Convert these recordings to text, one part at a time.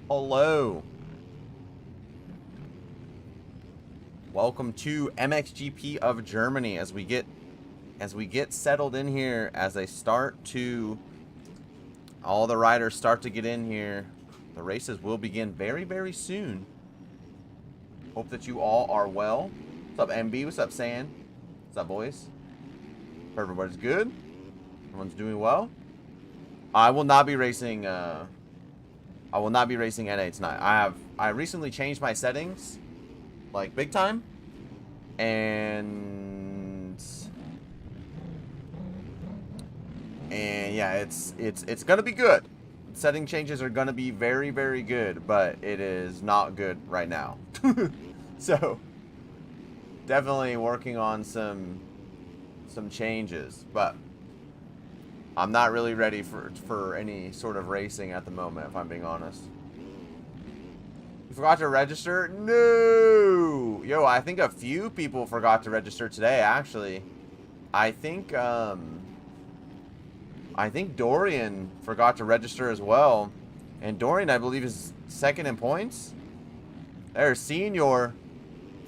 Hello. Welcome to MXGP of Germany as we get settled in here, as they start to, all the riders start to get in here. The races will begin very, very soon. Hope that you all are well. What's up, MB? What's up, San? What's up, boys? Hope everybody's good. Everyone's doing well. I will not be racing NA tonight. I recently changed my settings, like big time, and yeah, it's gonna be good. Setting changes are gonna be very, very good, but it is not good right now. So definitely working on some changes, but I'm not really ready for any sort of racing at the moment, if I'm being honest. You forgot to register? No! Yo, I think a few people forgot to register today, actually. I think Dorian forgot to register as well. And Dorian, I believe, is second in points. There's Senior.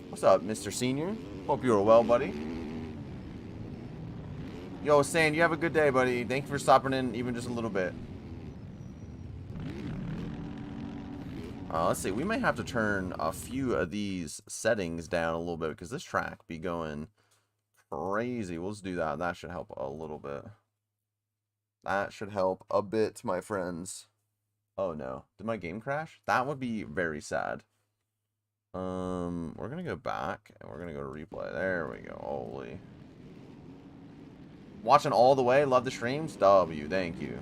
What's up, Mr. Senior? Hope you are well, buddy. Yo, Sand, you have a good day, buddy. Thank you for stopping in even just a little bit. Let's see. We may have to turn a few of these settings down a little bit because this track be going crazy. We'll just do that. That should help a little bit. That should help a bit, my friends. Oh, no. Did my game crash? That would be very sad. We're going to go back and we're going to go to replay. There we go. Holy. Watching all the way. Love the streams. W. Thank you.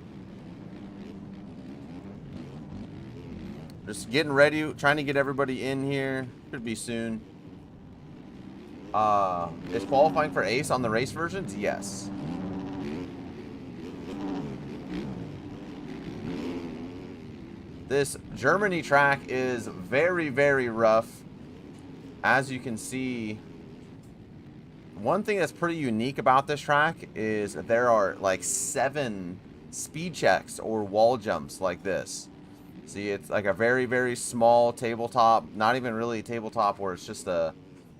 Just getting ready. Trying to get everybody in here. Should be soon. Is qualifying for Ace on the race versions? Yes. This Germany track is very, very rough. As you can see, one thing that's pretty unique about this track is there are like 7 speed checks or wall jumps like this. See, it's like a very, very small tabletop, not even really a tabletop, where it's just a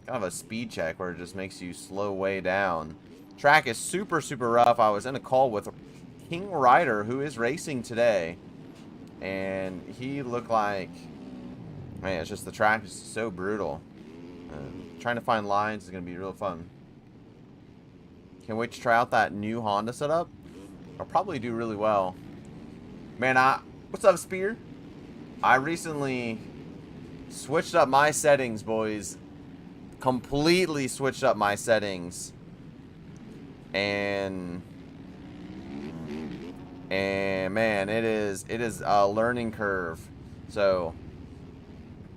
kind of a speed check where it just makes you slow way down. Track is super, super rough. I was in a call with King Ryder, who is racing today, and he looked like, man, it's just the track is so brutal. Trying to find lines is going to be real fun. Can't wait to try out that new Honda setup. I'll probably do really well. Man, what's up, Spear? I recently switched up my settings, boys. Completely switched up my settings. And man, it is a learning curve. So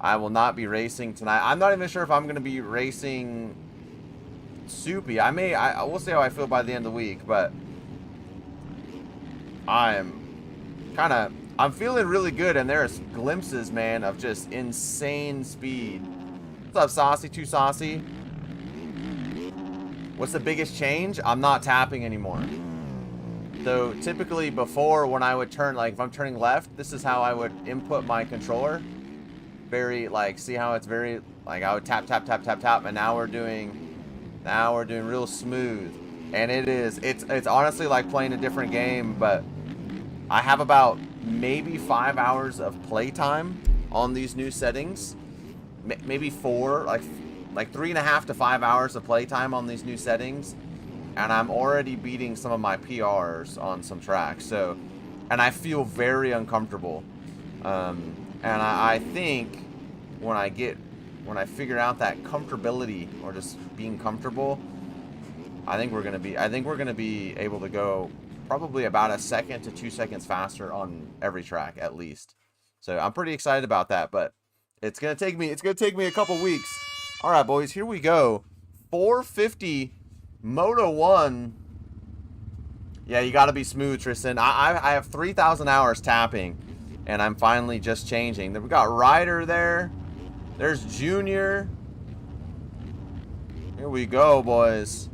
I will not be racing tonight. I'm not even sure if I'm going to be racing Soupy. I will see how I feel by the end of the week, but I'm feeling really good, and there's glimpses, man, of just insane speed. What's up, Saucy? Too Saucy? What's the biggest change? I'm not tapping anymore. So typically before, when I would turn, like if I'm turning left, this is how I would input my controller. Very, like, see how it's very, like, I would tap, tap, tap, tap, tap, and now we're doing real smooth. And it's honestly like playing a different game, but I have about maybe 5 hours of playtime on these new settings. Maybe 4, like 3.5 to 5 hours of playtime on these new settings. And I'm already beating some of my PRs on some tracks. So, and I feel very uncomfortable. And I think when I figure out that comfortability, or just being comfortable, I think we're gonna be able to go probably about 1 second to 2 seconds faster on every track at least. So I'm pretty excited about that, but it's gonna take me a couple weeks. All right, boys, here we go. 450 Moto 1. Yeah, you gotta be smooth, Tristan. I have 3,000 hours tapping, and I'm finally just changing. Then we got Ryder there. There's Junior. Here we go, boys.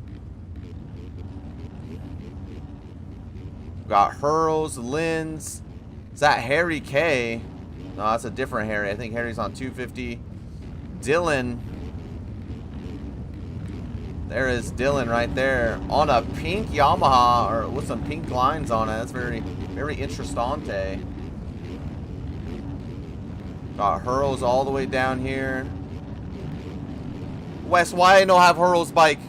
Got Hurls, Linz. Is that Harry K? No, that's a different Harry. I think Harry's on 250. Dylan. There is Dylan right there on a pink Yamaha, or with some pink lines on it. That's very, very interessante. Got Hurls all the way down here. Wes, why I don't have Hurl's bike?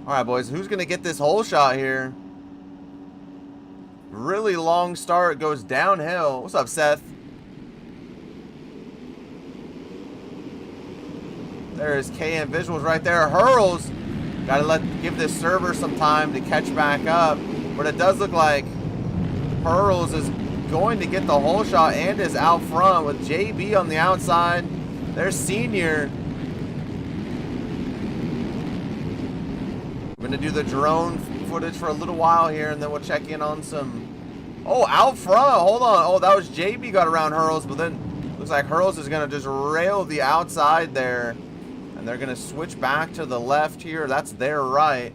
Alright, boys. Who's going to get this hole shot here? Really long start. Goes downhill. What's up, Seth? There's KN Visuals right there. Hurls. Gotta give this server some time to catch back up. But it does look like Hurls is going to get the hole shot and is out front with JB on the outside. There's Senior. We're going to do the drone footage for a little while here, and then we'll check in on some... Oh, out front. Hold on. Oh, that was JB got around Hurls, but then looks like Hurls is going to just rail the outside there. And they're going to switch back to the left here. That's their right.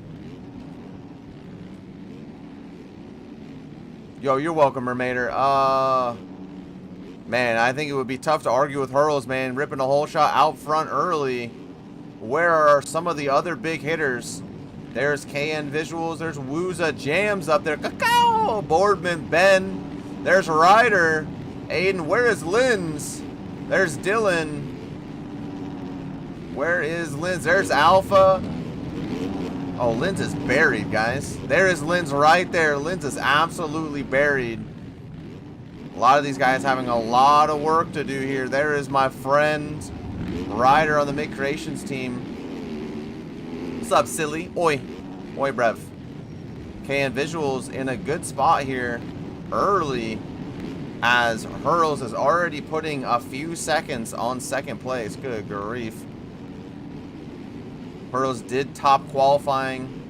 Yo, you're welcome, Mermaider. Man, I think it would be tough to argue with Hurls, man. Ripping a hole shot out front early. Where are some of the other big hitters? There's KN Visuals. There's Wooza Jams up there. Cacao! Boardman, Ben. There's Ryder. Aiden, where is Linz? There's Dylan. Where is Linz? There's Alpha. Oh, Linz is buried, guys. There is Linz right there. Linz is absolutely buried. A lot of these guys having a lot of work to do here. There is my friend Ryder on the Mid Creations team. What's up, silly? Oi. Oi, brev. KN Visuals in a good spot here early, as Hurls is already putting a few seconds on second place. Good grief. Hurls did top qualifying.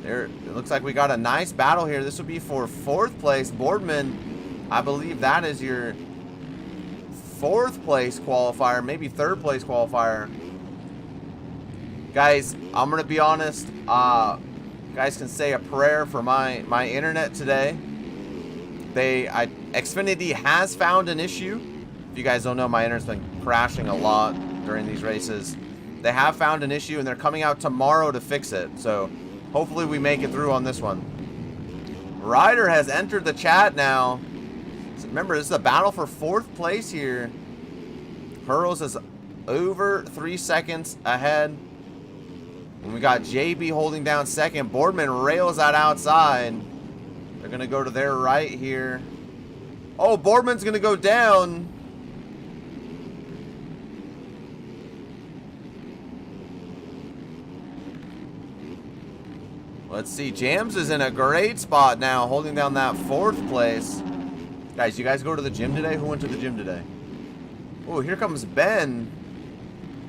There, it looks like we got a nice battle here. This would be for 4th place. Boardman, I believe that is your 4th place qualifier, maybe 3rd place qualifier. Guys, I'm gonna be honest. Guys can say a prayer for my internet today. Xfinity has found an issue. If you guys don't know, my internet's been crashing a lot during these races. They have found an issue, and they're coming out tomorrow to fix it. So hopefully we make it through on this one. Ryder has entered the chat now. So remember, this is a battle for 4th place here. Hurls is over 3 seconds ahead. And we got JB holding down second. Boardman rails that outside. They're going to go to their right here. Oh, Boardman's going to go down. Let's see. Jams is in a great spot now, holding down that 4th place. Guys, you guys go to the gym today? Who went to the gym today? Oh, here comes Ben.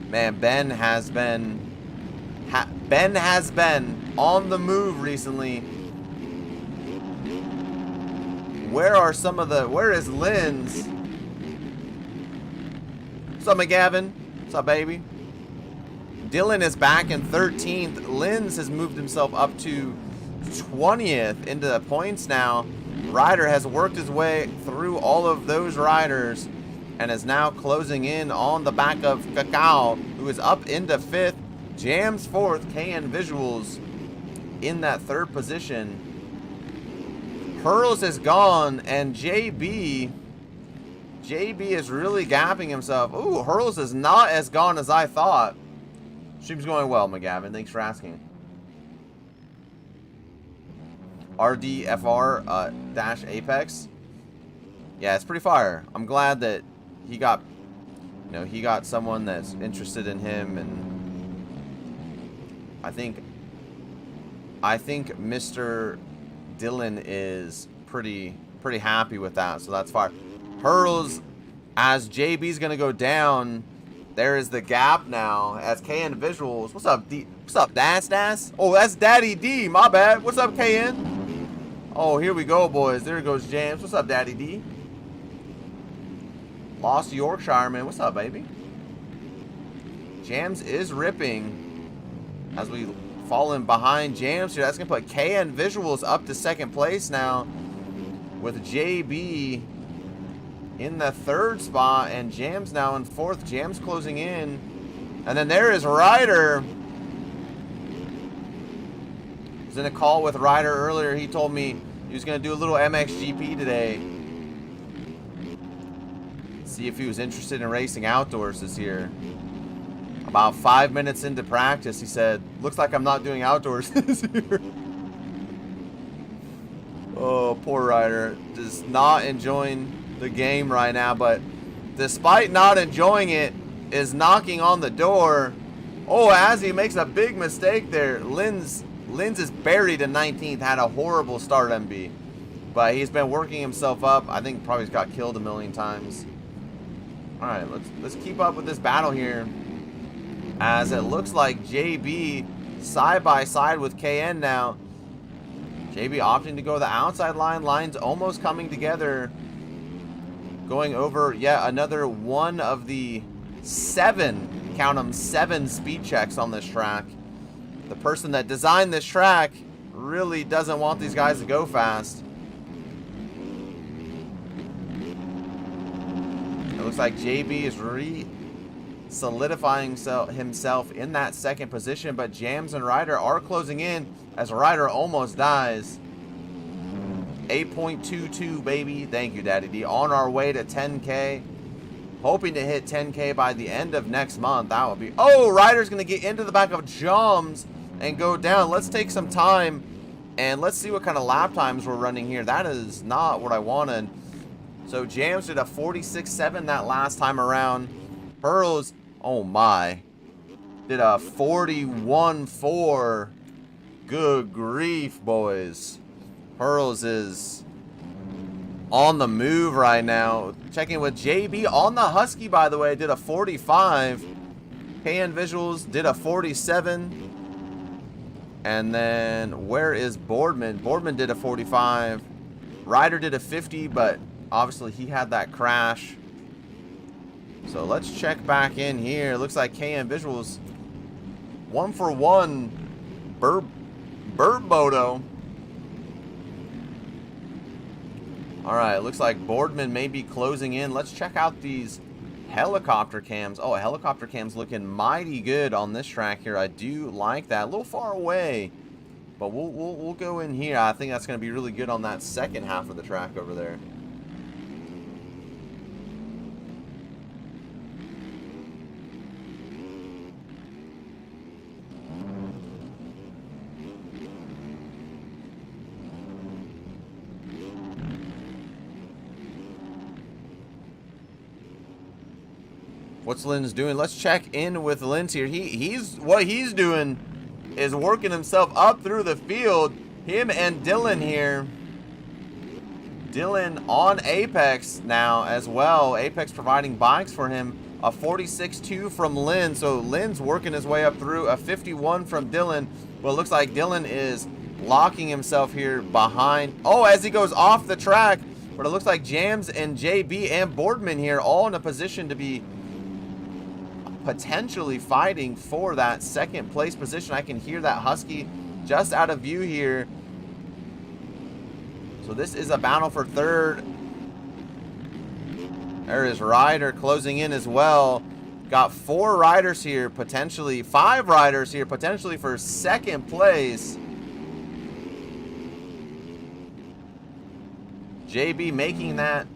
Man, Ben has been on the move recently. Where are some of the... Where is Linz? What's up, McGavin? What's up, baby? Dylan is back in 13th. Linz has moved himself up to 20th into the points now. Ryder has worked his way through all of those riders and is now closing in on the back of Cacao, who is up into 5th. Jams 4th. KN Visuals in that 3rd position. Hurls is gone, and JB is really gapping himself. Ooh, Hurls is not as gone as I thought. Stream's going well, McGavin. Thanks for asking. RDFR dash Apex. Yeah, it's pretty fire. I'm glad that he got, he got someone that's interested in him, and I think Mr. Dylan is pretty happy with that, so that's fire. Hurls, as JB's gonna go down. There is the gap now as KN Visuals. What's up, D? What's up, Das? Oh, that's Daddy D. My bad. What's up, KN? Oh, here we go, boys. There goes James. What's up, Daddy D? Lost Yorkshire, man. What's up, baby? Jams is ripping as we fall in behind Jams here. That's going to put KN Visuals up to 2nd place now with JB in the 3rd spot, and Jam's now in 4th. Jam's closing in. And then there is Ryder. I was in a call with Ryder earlier. He told me he was going to do a little MXGP today. See if he was interested in racing outdoors this year. About 5 minutes into practice, he said, looks like I'm not doing outdoors this year. Oh, poor Ryder. Just not enjoying the game right now, but despite not enjoying it, is knocking on the door. Oh, as he makes a big mistake there. Linz is buried in 19th. Had a horrible start, MB. But he's been working himself up. I think probably got killed a million times. Alright, let's keep up with this battle here. As it looks like JB side by side with KN now. JB opting to go the outside line. Lines almost coming together. Going over yet another one of the 7, count them, 7 speed checks on this track. The person that designed this track really doesn't want these guys to go fast. It looks like JB is solidifying himself in that 2nd position, but Jams and Ryder are closing in as Ryder almost dies. 8.22, baby. Thank you, Daddy D. On our way to 10K. Hoping to hit 10K by the end of next month. That would be... Oh, Ryder's going to get into the back of Jams and go down. Let's take some time and let's see what kind of lap times we're running here. That is not what I wanted. So Jams did a 46.7 that last time around. Pearls, oh my, did a 41.4. Good grief, boys. Pearls is on the move right now. Checking with JB on the Husky, by the way, did a 45. KN Visuals did a 47. And then where is Boardman? Boardman did a 45. Ryder did a 50, but obviously he had that crash. So let's check back in here. Looks like KN Visuals 1 for 1. Bird Moto. Alright, looks like Boardman may be closing in. Let's check out these helicopter cams. Oh, helicopter cams looking mighty good on this track here. I do like that. A little far away, but we'll go in here. I think that's going to be really good on that 2nd half of the track over there. What's Linz doing? Let's check in with Linz here. What he's doing is working himself up through the field. Him and Dylan here. Dylan on Apex now as well. Apex providing bikes for him. A 46.2 from Linz. So Linz working his way up through. A 51 from Dylan. But it looks like Dylan is locking himself here behind. Oh, as he goes off the track. But it looks like Jams and JB and Boardman here all in a position to be potentially fighting for that 2nd place position. I can hear that Husky just out of view here. So this is a battle for 3rd. There is Ryder closing in as well. Got 4 riders here, potentially 5 riders here, potentially for 2nd place. JB making that.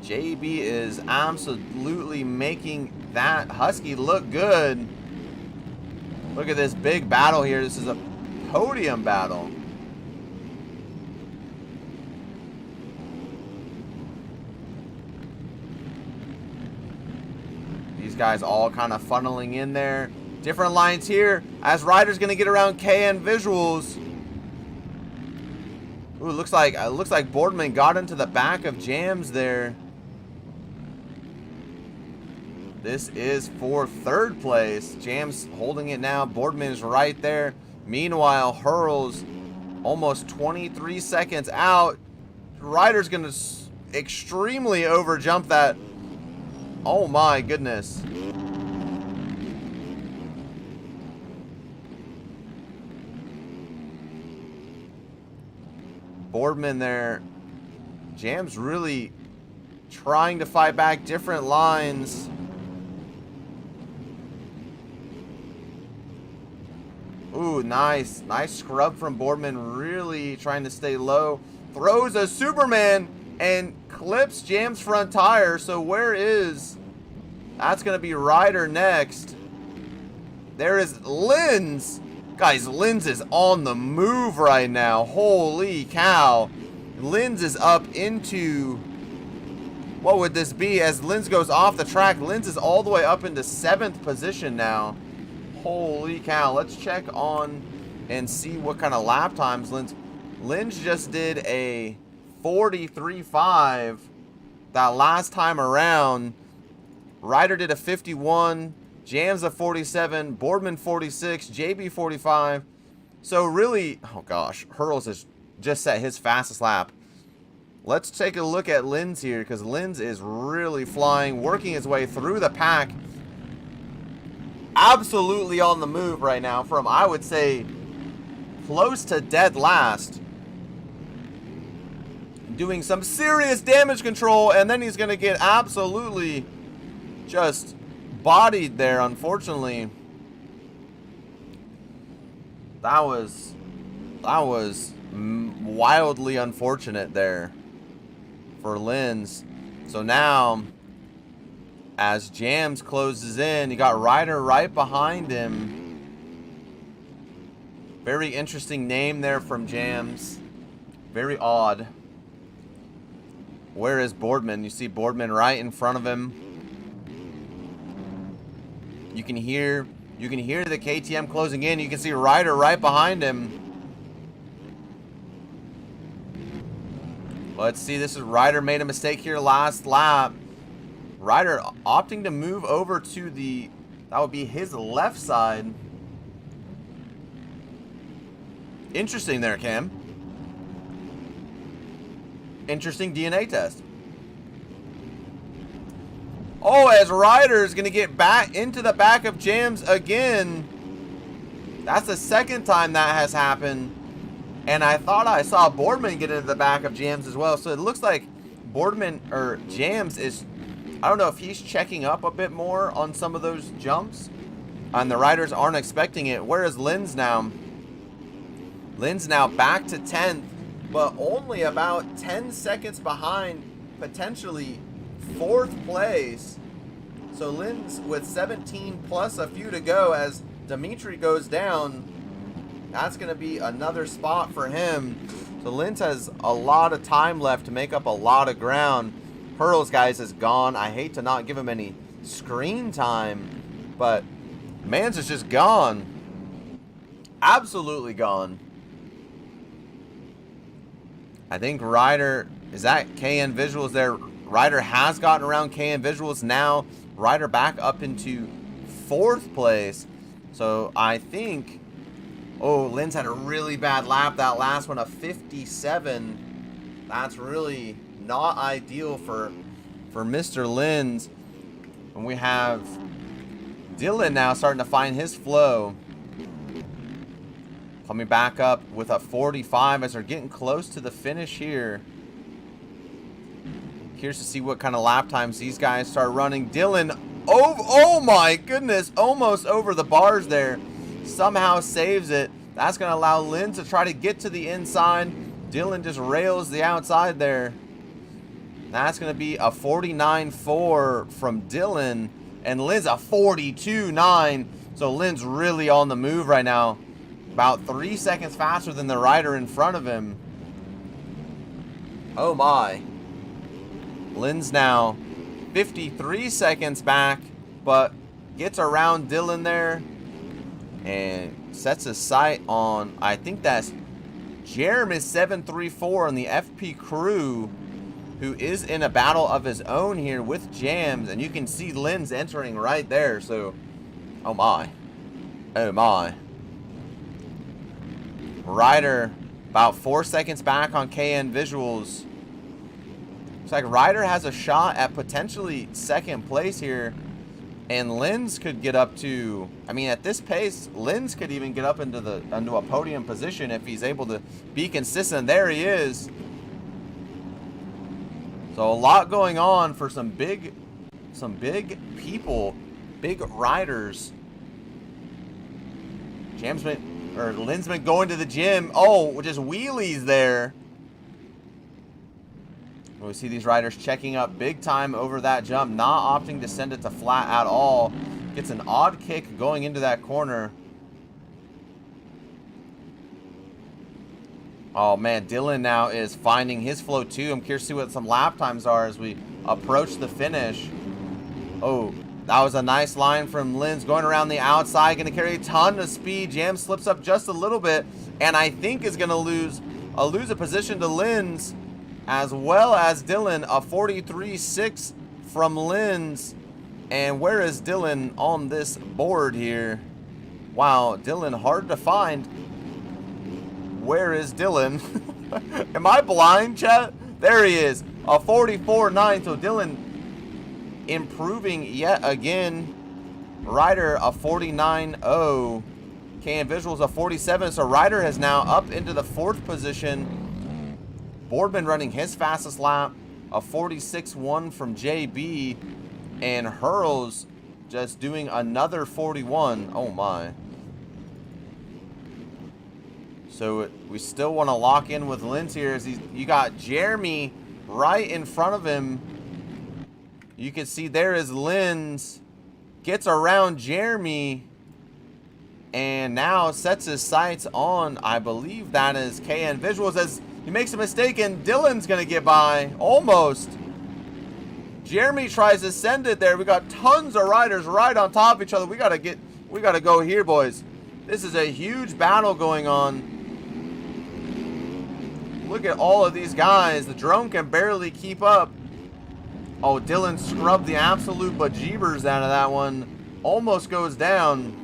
JB is absolutely making that Husky look good. Look at this big battle here. This is a podium battle. These guys all kind of funneling in there. Different lines here as Ryder's going to get around KN Visuals. Ooh, looks like Boardman got into the back of Jams there. This is for 3rd place. Jams holding it now. Boardman is right there. Meanwhile, Hurls almost 23 seconds out. Ryder's going to extremely overjump that. Oh my goodness. Boardman there. Jams really trying to fight back different lines. Ooh, nice. Nice scrub from Boardman. Really trying to stay low. Throws a Superman and clips Jam's front tire. So where is... That's going to be Ryder next. There is Linz. Guys, Linz is on the move right now. Holy cow. Linz is up into... What would this be? As Linz goes off the track, Linz is all the way up into 7th position now. Holy cow. Let's check on and see what kind of lap times Linz just did a 43.5 that last time around. Ryder did a 51. Jams a 47. Boardman 46. JB 45. So really, oh gosh, Hurls has just set his fastest lap. Let's take a look at Linz here, because Linz is really flying, working his way through the pack. Absolutely on the move right now from, I would say, close to dead last. Doing some serious damage control, and then he's going to get absolutely just bodied there, unfortunately. That was wildly unfortunate there for Linz. So now, as Jams closes in, you got Ryder right behind him. Very interesting name there from Jams. Very odd. Where is Boardman? You see Boardman right in front of him. You can hear the KTM closing in. You can see Ryder right behind him. Let's see, this is Ryder made a mistake here last lap. Ryder opting to move over to the, that would be his left side. Interesting there, Cam. Interesting DNA test. Oh, as Ryder is going to get back into the back of Jams again. That's the second time that has happened. And I thought I saw Boardman get into the back of Jams as well. So it looks like Boardman, or Jams is, I don't know if he's checking up a bit more on some of those jumps. And the riders aren't expecting it. Whereas Linz now back to 10th, but only about 10 seconds behind potentially 4th place. So Linz with 17 plus a few to go as Dimitri goes down. That's going to be another spot for him. So Linz has a lot of time left to make up a lot of ground. Hurls, guys, is gone. I hate to not give him any screen time, but man's is just gone. Absolutely gone. I think Ryder is at KN Visuals there. Ryder has gotten around KN Visuals. Now Ryder back up into 4th place. So I think... Oh, Linz had a really bad lap. That last one, a 57. That's really not ideal for Mr. Linz. And we have Dylan now starting to find his flow. Coming back up with a 45 as they're getting close to the finish here. Curious to see what kind of lap times these guys start running. Dylan, oh my goodness, almost over the bars there. Somehow saves it. That's going to allow Linz to try to get to the inside. Dylan just rails the outside there. That's going to be a 49.4 from Dylan. And Linz a 42.9. So Linz really on the move right now. About 3 seconds faster than the rider in front of him. Oh my. Linz now 53 seconds back, but gets around Dylan there and sets a sight on, I think that's Jeremy 734 on the FP crew, who is in a battle of his own here with Jams, and you can see Linz entering right there. So, oh my. Ryder about 4 seconds back on KN Visuals. Looks like Ryder has a shot at potentially 2nd place here. And Linz could get up to, I mean, at this pace, Linz could even get up into a podium position if he's able to be consistent. There he is. So a lot going on for some big people, big riders. Lin's been going to the gym. Oh, just wheelies there. We see these riders checking up big time over that jump, not opting to send it to flat at all. Gets an odd kick going into that corner. Oh man, Dylan now is finding his flow too. I'm curious to see what some lap times are as we approach the finish. Oh, that was a nice line from Linz going around the outside. Going to carry a ton of speed. Jam slips up just a little bit, and I think is going to lose a position to Linz, as well as Dylan. A 43.6 from Linz. And where is Dylan on this board here? Wow, Dylan hard to find. Where is Dylan? Am I blind, chat? There he is. A 44.9. So Dylan improving yet again. Ryder a 49.0. KN Visuals a 47. So Ryder has now up into the 4th position. Boardman running his fastest lap. A 46.1 from JB. And Hurls just doing another 41. Oh my. So we still want to lock in with Linz here. As you got Jeremy right in front of him. You can see there is Linz. Gets around Jeremy. And now sets his sights on, I believe that is KN Visuals, as he makes a mistake and Dylan's going to get by. Almost. Jeremy tries to send it there. We got tons of riders right on top of each other. We got to go here, boys. This is a huge battle going on. Look at all of these guys. The drone can barely keep up. Oh, Dylan scrubbed the absolute bejeebers out of that one. Almost goes down.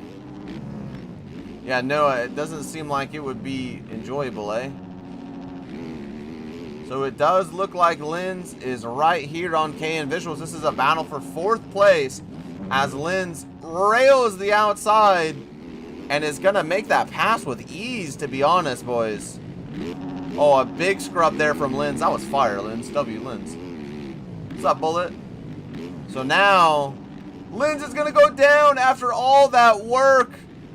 Yeah, no, it doesn't seem like it would be enjoyable, eh? So it does look like Linz is right here on KN Visuals. This is a battle for 4th place as Linz rails the outside and is going to make that pass with ease, to be honest, boys. Oh, a big scrub there from Linz. That was fire, Linz. W Linz. What's up, Bullet? So now Linz is going to go down after all that work.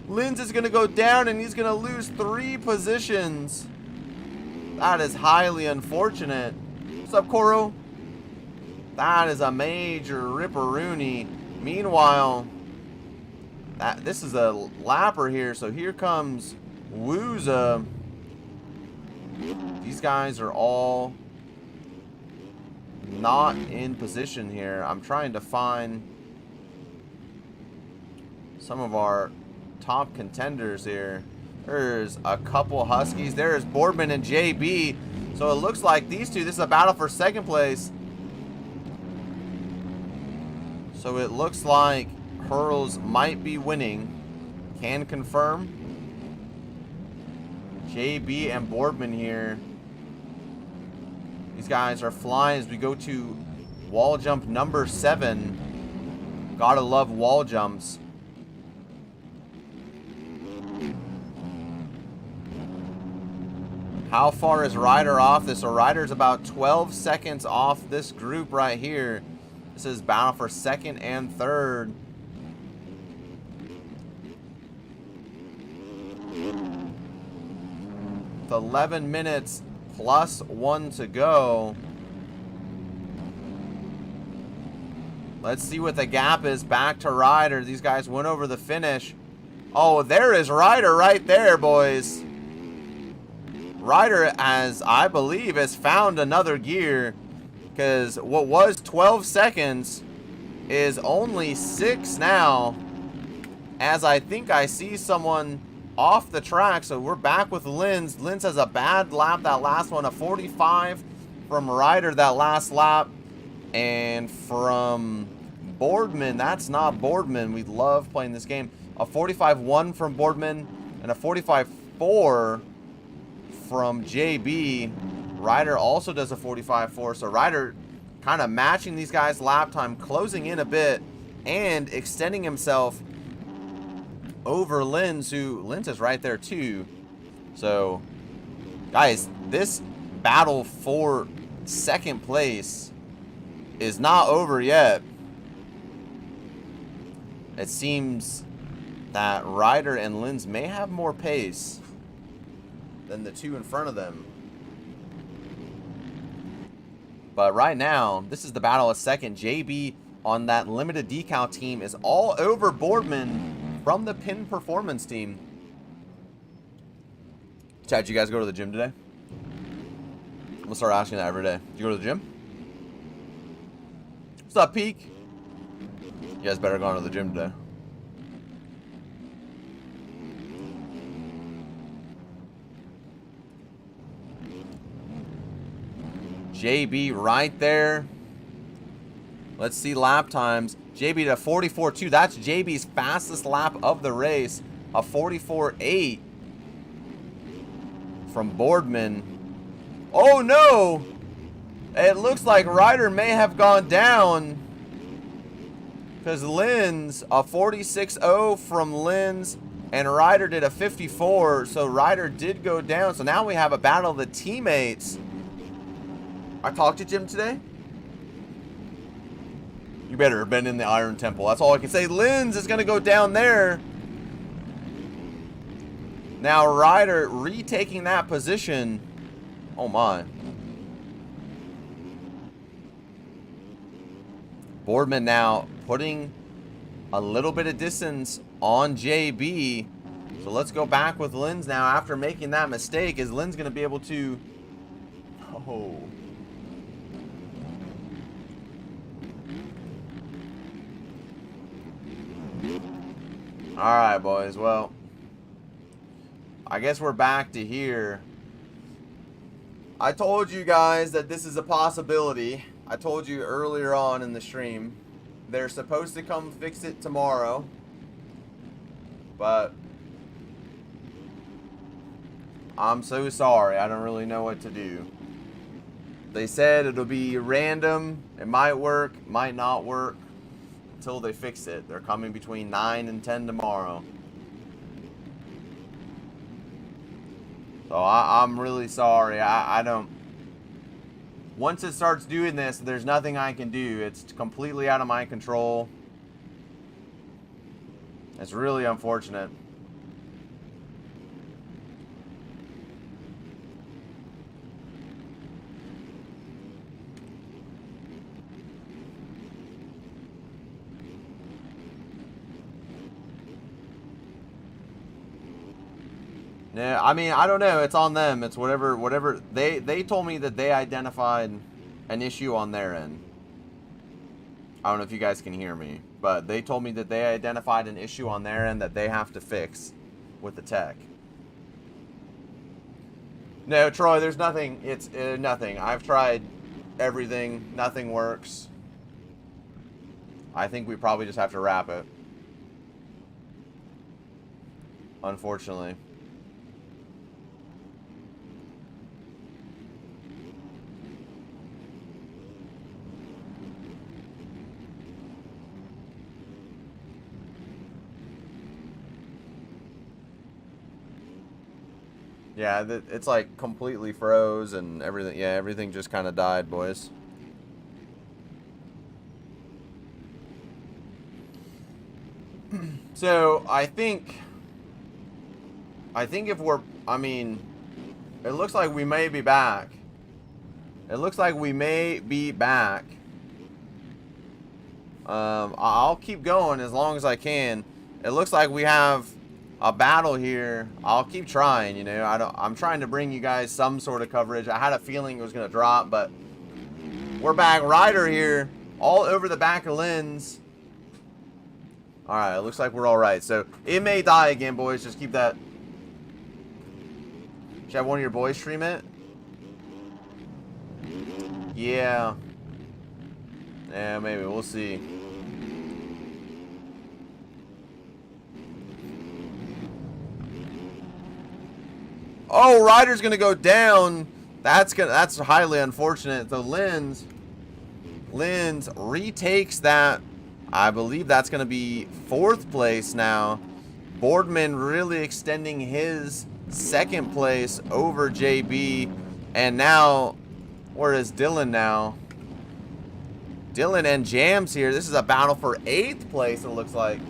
Linz is going to go down and he's going to lose 3 positions. That is highly unfortunate. What's up, Koro? That is a major ripperoonie. Meanwhile, this is a lapper here. So here comes Wooza. These guys are all not in position here. I'm trying to find some of our top contenders here. There's a couple Huskies. There's Boardman and JB. So it looks like these two, this is a battle for 2nd place. So it looks like Hurls might be winning. Can confirm. JB and Boardman here. These guys are flying as we go to wall jump number 7. Gotta love wall jumps. How far is Ryder off this? So Ryder's about 12 seconds off this group right here. This is battle for 2nd and 3rd. With 11 minutes plus 1 to go. Let's see what the gap is back to Ryder. These guys went over the finish. Oh, there is Ryder right there, boys. Ryder, as I believe, has found another gear, because what was 12 seconds is only 6 now, as I think I see someone off the track. So we're back with Linz. Linz has a bad lap, that last one, a 45 from Ryder that last lap, and from Boardman, that's not Boardman. We love playing this game. A 45.1 from Boardman and a 45.4 from JB. Ryder also does a 45.4. So Ryder kind of matching these guys' lap time, closing in a bit. and extending himself over Linz, who Linz is right there too. So, guys, this battle for second place is not over yet. It seems that Ryder and Linz may have more pace than the two in front of them. But right now, this is the battle of second. JB on that limited decal team is all over Boardman from the Pin Performance team. Chad, did you guys go to the gym today? I'm gonna start asking that every day. Did you go to the gym? What's up, Peak? You guys better go to the gym today. JB right there. Let's see lap times. JB to 44.2. That's JB's fastest lap of the race. A 44.8 from Boardman. Oh no! It looks like Ryder may have gone down. Because Linz, a 46.0 from Linz, and Ryder did a 54. So Ryder did go down. So now we have a battle of the teammates. I talked to Jim today. You better have been in the Iron Temple. That's all I can say. Linz is going to go down there. Now Ryder retaking that position. Oh my. Boardman now putting a little bit of distance on JB. So let's go back with Linz now after making that mistake. Is Linz going to be able to... Oh... Alright, boys. Well, I guess we're back to here. I told you guys that this is a possibility. I told you earlier on in the stream. They're supposed to come fix it tomorrow. But I'm so sorry. I don't really know what to do. They said it'll be random. It might work, might not work. Until they fix it. They're coming between 9 and 10 tomorrow. So I'm really sorry. I don't... Once it starts doing this, there's nothing I can do. It's completely out of my control. It's really unfortunate. Yeah, I mean, I don't know. It's on them. It's whatever. They told me that they identified an issue on their end. I don't know if you guys can hear me, but they told me that they identified an issue on their end that they have to fix with the tech. No, Troy, there's nothing. It's nothing. I've tried everything. Nothing works. I think we probably just have to wrap it. Unfortunately. Yeah, it's like completely froze and everything. Yeah, everything just kind of died, boys. So I think if we're, I mean, it looks like we may be back. It looks like we may be back. I'll keep going as long as I can. It looks like we have a battle here. I'll keep trying, you know. I'm trying to bring you guys some sort of coverage. I had a feeling it was going to drop, but we're back. Ryder here, all over the back of Linz. All right, it looks like we're all right. So it may die again, boys. Just keep that. Should I have one of your boys stream it? Yeah. Yeah, maybe. We'll see. Oh, Ryder's gonna go down. That's highly unfortunate. So Linz retakes that. I believe that's going to be 4th place now. Boardman really extending his 2nd place over JB. And now, where is Dylan now? Dylan and Jams here. This is a battle for 8th place, it looks like.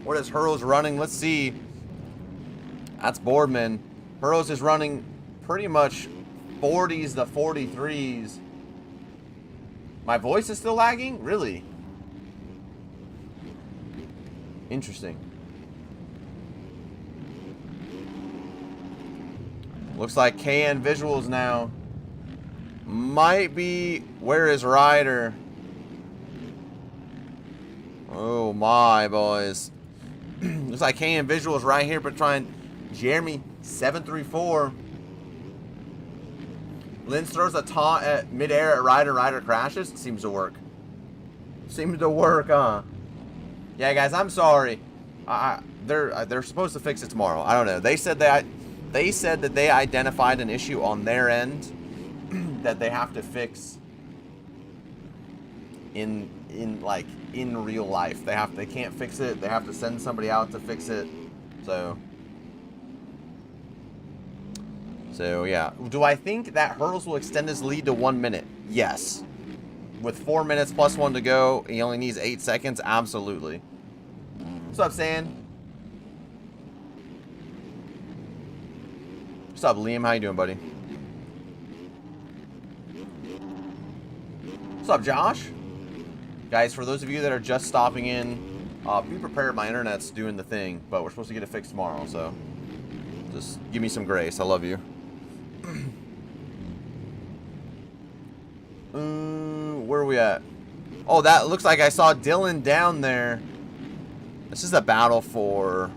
What is Hurls running? Let's see. That's Boardman. Hurls is running pretty much 40s to 43s. My voice is still lagging? Really? Interesting. Looks like KN Visuals now might be. Where is Ryder? Oh my, boys. Looks like KN Visuals right here, but trying Jeremy 734. Linz throws a taunt at midair at Ryder. Ryder crashes. Seems to work. Seems to work, huh? Yeah, guys, I'm sorry. They're supposed to fix it tomorrow. I don't know. They said that they identified an issue on their end that they have to fix in real life. They can't fix it. They have to send somebody out to fix it. So yeah. Do I think that Hurdles will extend his lead to 1 minute? Yes. With 4 minutes plus 1 to go, he only needs 8 seconds. Absolutely. What's up, Stan? What's up, Liam? How you doing, buddy? What's up, Josh? Guys, for those of you that are just stopping in, be prepared. My internet's doing the thing, but we're supposed to get it fixed tomorrow, so just give me some grace. I love you. Where are we at? Oh, that looks like I saw Dylan down there. This is a battle for...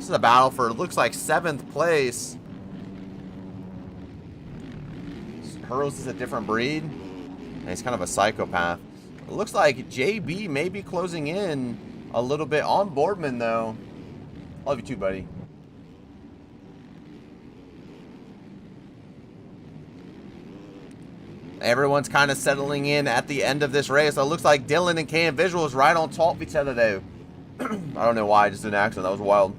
it looks like 7th place. Hurls is a different breed. And he's kind of a psychopath. It looks like JB may be closing in a little bit on Boardman, though. Love you too, buddy. Everyone's kind of settling in at the end of this race. So it looks like Dylan and KN Visuals right on top of each other, though. I don't know why. I just did an accident. That was wild.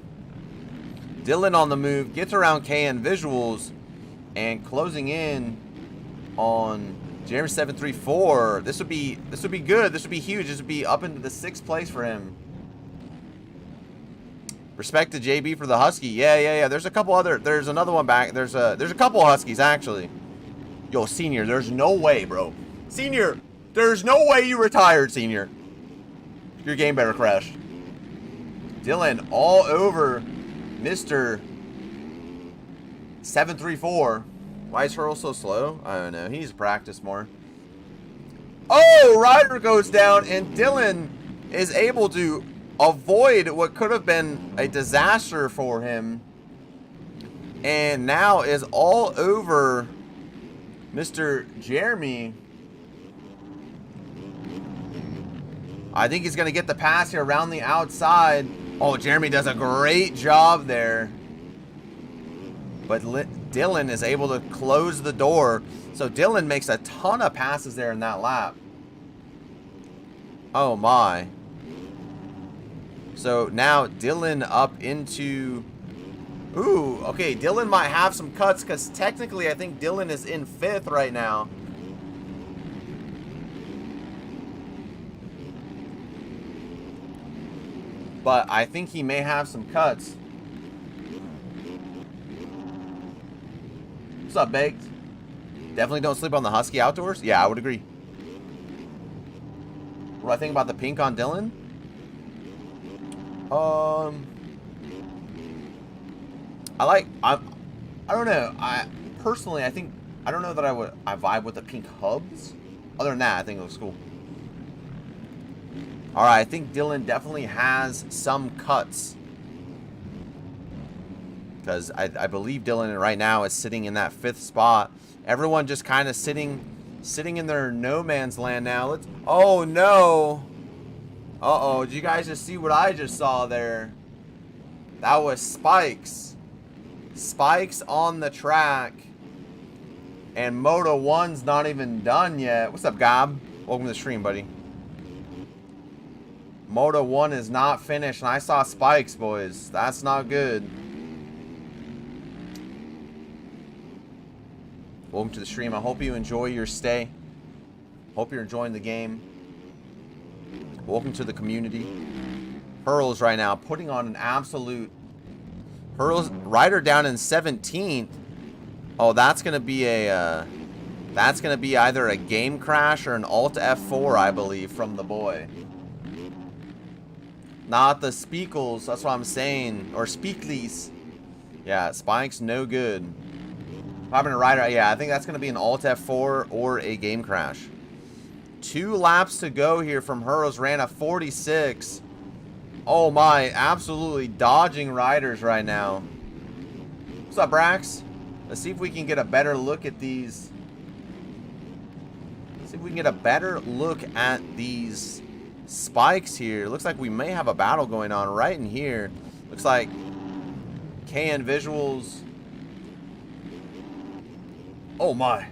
Dylan on the move. Gets around KN Visuals. And closing in on Jeremy 734. This would be good. This would be huge. This would be up into the 6th place for him. Respect to JB for the Husky. Yeah. There's a couple other. There's another one back. There's a couple Huskies, actually. Yo, Senior, there's no way, bro. Senior, there's no way you retired, Senior. Your game better crash. Dylan all over Mr. 734. Why is Hurl so slow? I don't know. He needs to practice more. Oh, Ryder goes down, and Dylan is able to avoid what could have been a disaster for him. And now is all over Mr. Jeremy. I think he's going to get the pass here around the outside. Oh, Jeremy does a great job there. But Dylan is able to close the door. So Dylan makes a ton of passes there in that lap. Oh my. So now Dylan up into... Ooh, okay, Dylan might have some cuts because technically I think Dylan is in 5th right now. But I think he may have some cuts. What's up, Baked? Definitely don't sleep on the Husky outdoors? Yeah, I would agree. What do I think about the pink on Dylan? I don't know. Personally, I don't know that I vibe with the pink hubs. Other than that, I think it looks cool. All right, I think Dylan definitely has some cuts. Because I believe Dylan right now is sitting in that 5th spot. Everyone just kind of sitting in their no man's land now. Oh no. Uh-oh, did you guys just see what I just saw there? That was Spikes. Spikes on the track. And Moto 1's not even done yet. What's up, Gob? Welcome to the stream, buddy. Moto 1 is not finished, and I saw spikes, boys. That's not good. Welcome to the stream. I hope you enjoy your stay. Hope you're enjoying the game. Welcome to the community. Hurls right now, putting on an absolute... Hurls, Ryder down in 17th. Oh, that's going to be a... that's going to be either a game crash or an Alt F4, I believe, from the boy. Not the Speakles, that's what I'm saying. Or Speaklies. Yeah, Spike's no good. Having a Ryder, yeah, I think that's going to be an Alt F4 or a game crash. 2 laps to go here from Hurls. Ran a 46. Oh my, absolutely dodging riders right now. What's up, Brax? Let's see if we can get a better look at these. See if we can get a better look at these spikes here. Looks like we may have a battle going on right in here. Looks like KN Visuals. Oh my.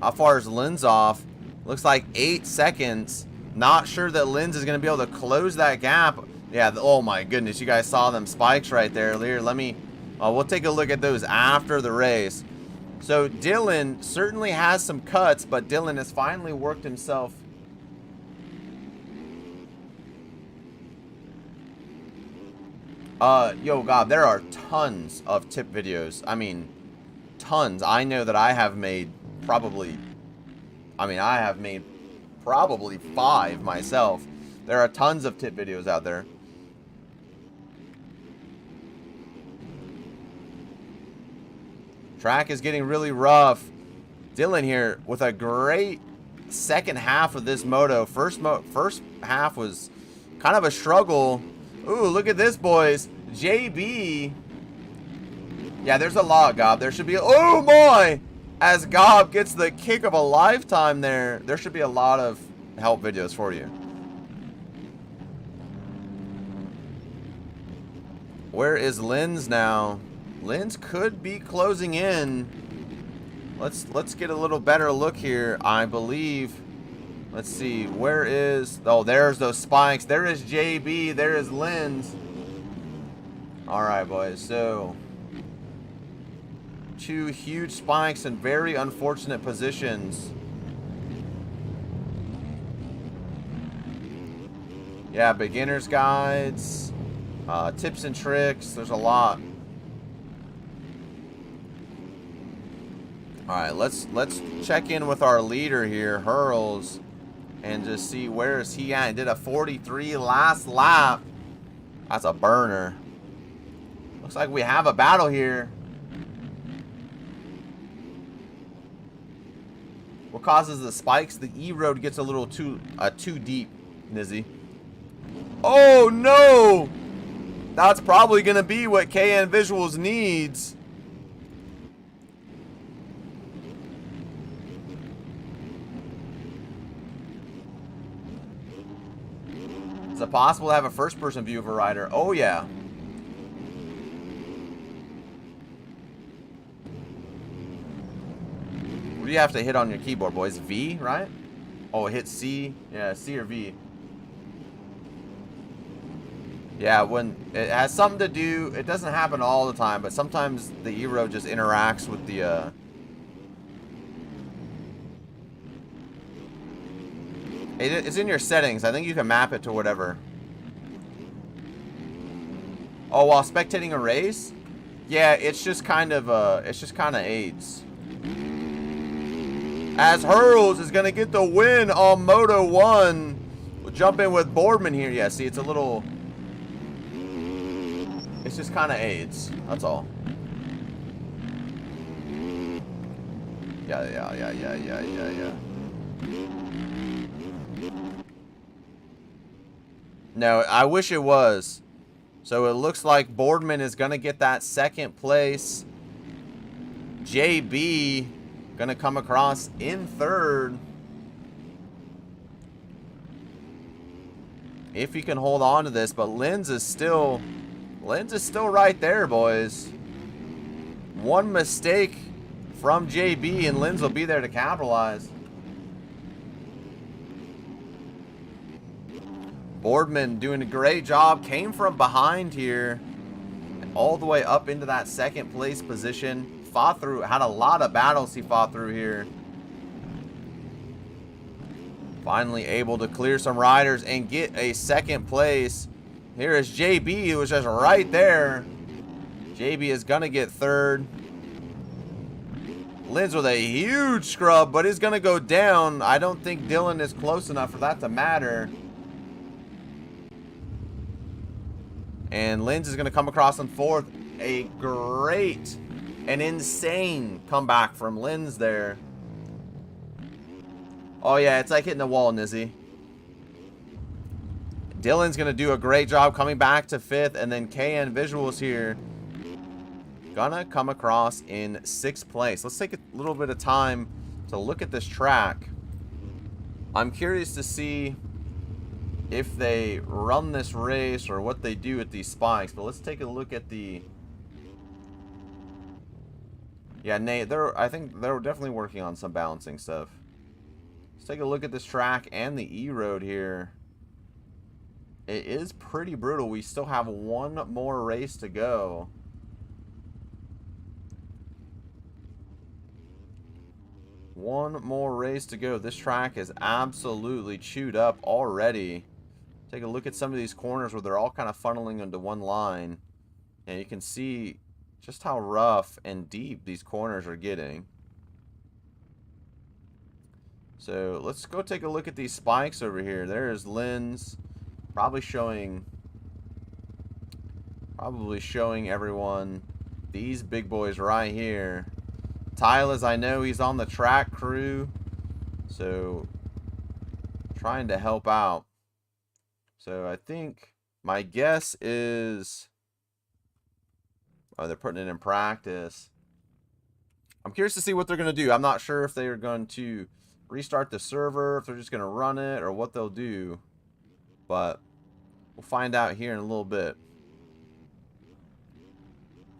How far is Linz off? Looks like 8 seconds. Not sure that Linz is going to be able to close that gap. Yeah, oh my goodness. You guys saw them spikes right there. Here, let me... we'll take a look at those after the race. So Dylan certainly has some cuts, but Dylan has finally worked himself... yo, God, there are tons of tip videos. I mean, tons. I know that I have made probably... I have made probably 5 myself. There are tons of tip videos out there. Track is getting really rough. Dylan here with a great second half of this moto. First half was kind of a struggle. Ooh, look at this, boys. JB. Yeah, there's a lot, Gob. There should be... Oh, boy! As Gob gets the kick of a lifetime there. There should be a lot of help videos for you. Where is Linz now? Linz could be closing in. Let's get a little better look here. I believe. Let's see. Where is... Oh, there's those spikes. There is JB. There is Linz. All right, boys. So 2 huge spikes in very unfortunate positions. Yeah, beginner's guides, tips and tricks. There's a lot. All right, let's check in with our leader here, Hurls, and just see where is he at. He did a 43 last lap. That's a burner. Looks like we have a battle here. What causes the spikes? The E road gets a little too deep, Nizzy. Oh no! That's probably gonna be what KN Visuals needs. Is it possible to have a first-person view of a rider? Oh yeah. What do you have to hit on your keyboard, boys? V, right? Oh, hit C. Yeah, C or V. Yeah, when it has something to do, it doesn't happen all the time, but sometimes the E-road just interacts with the it's in your settings. I think you can map it to whatever. Oh, while spectating a race? Yeah, it's just kind of aids. As Hurls is gonna get the win on Moto 1. We'll jump in with Boardman here. Yeah, see, it's a little... It's just kind of aids. That's all. Yeah. No, I wish it was. So it looks like Boardman is going to get that second place. JB going to come across in third. If he can hold on to this, but Linz is still right there, boys. One mistake from JB and Linz will be there to capitalize. Boardman doing a great job. Came from behind here. All the way up into that second place position. Fought through. Had a lot of battles he fought through here. Finally able to clear some riders and get a second place. Here is JB, who was just right there. JB is going to get third. Lynn's with a huge scrub, but is going to go down. I don't think Dylan is close enough for that to matter. And Lynn's is going to come across on fourth. A great and insane comeback from Lynn's there. Oh, yeah, it's like hitting the wall, Nizzy. Dylan's going to do a great job coming back to fifth. And then KN Visuals here. Gonna come across in sixth place. Let's take a little bit of time to look at this track. I'm curious to see if they run this race or what they do with these spikes. But let's take a look at the... Yeah, Nate, I think they're definitely working on some balancing stuff. Let's take a look at this track and the E-Road here. It is pretty brutal. We still have one more race to go. One more race to go. This track is absolutely chewed up already. Take a look at some of these corners where they're all kind of funneling into one line. And you can see just how rough and deep these corners are getting. So let's go take a look at these spikes over here. There's Lynn's. Probably showing everyone these big boys right here. Tyler's, I know he's on the track crew, so trying to help out. So I think my guess is, oh, they're putting it in practice. I'm curious to see what they're going to do. I'm not sure if they are going to restart the server, if they're just going to run it, or what they'll do. But we'll find out here in a little bit.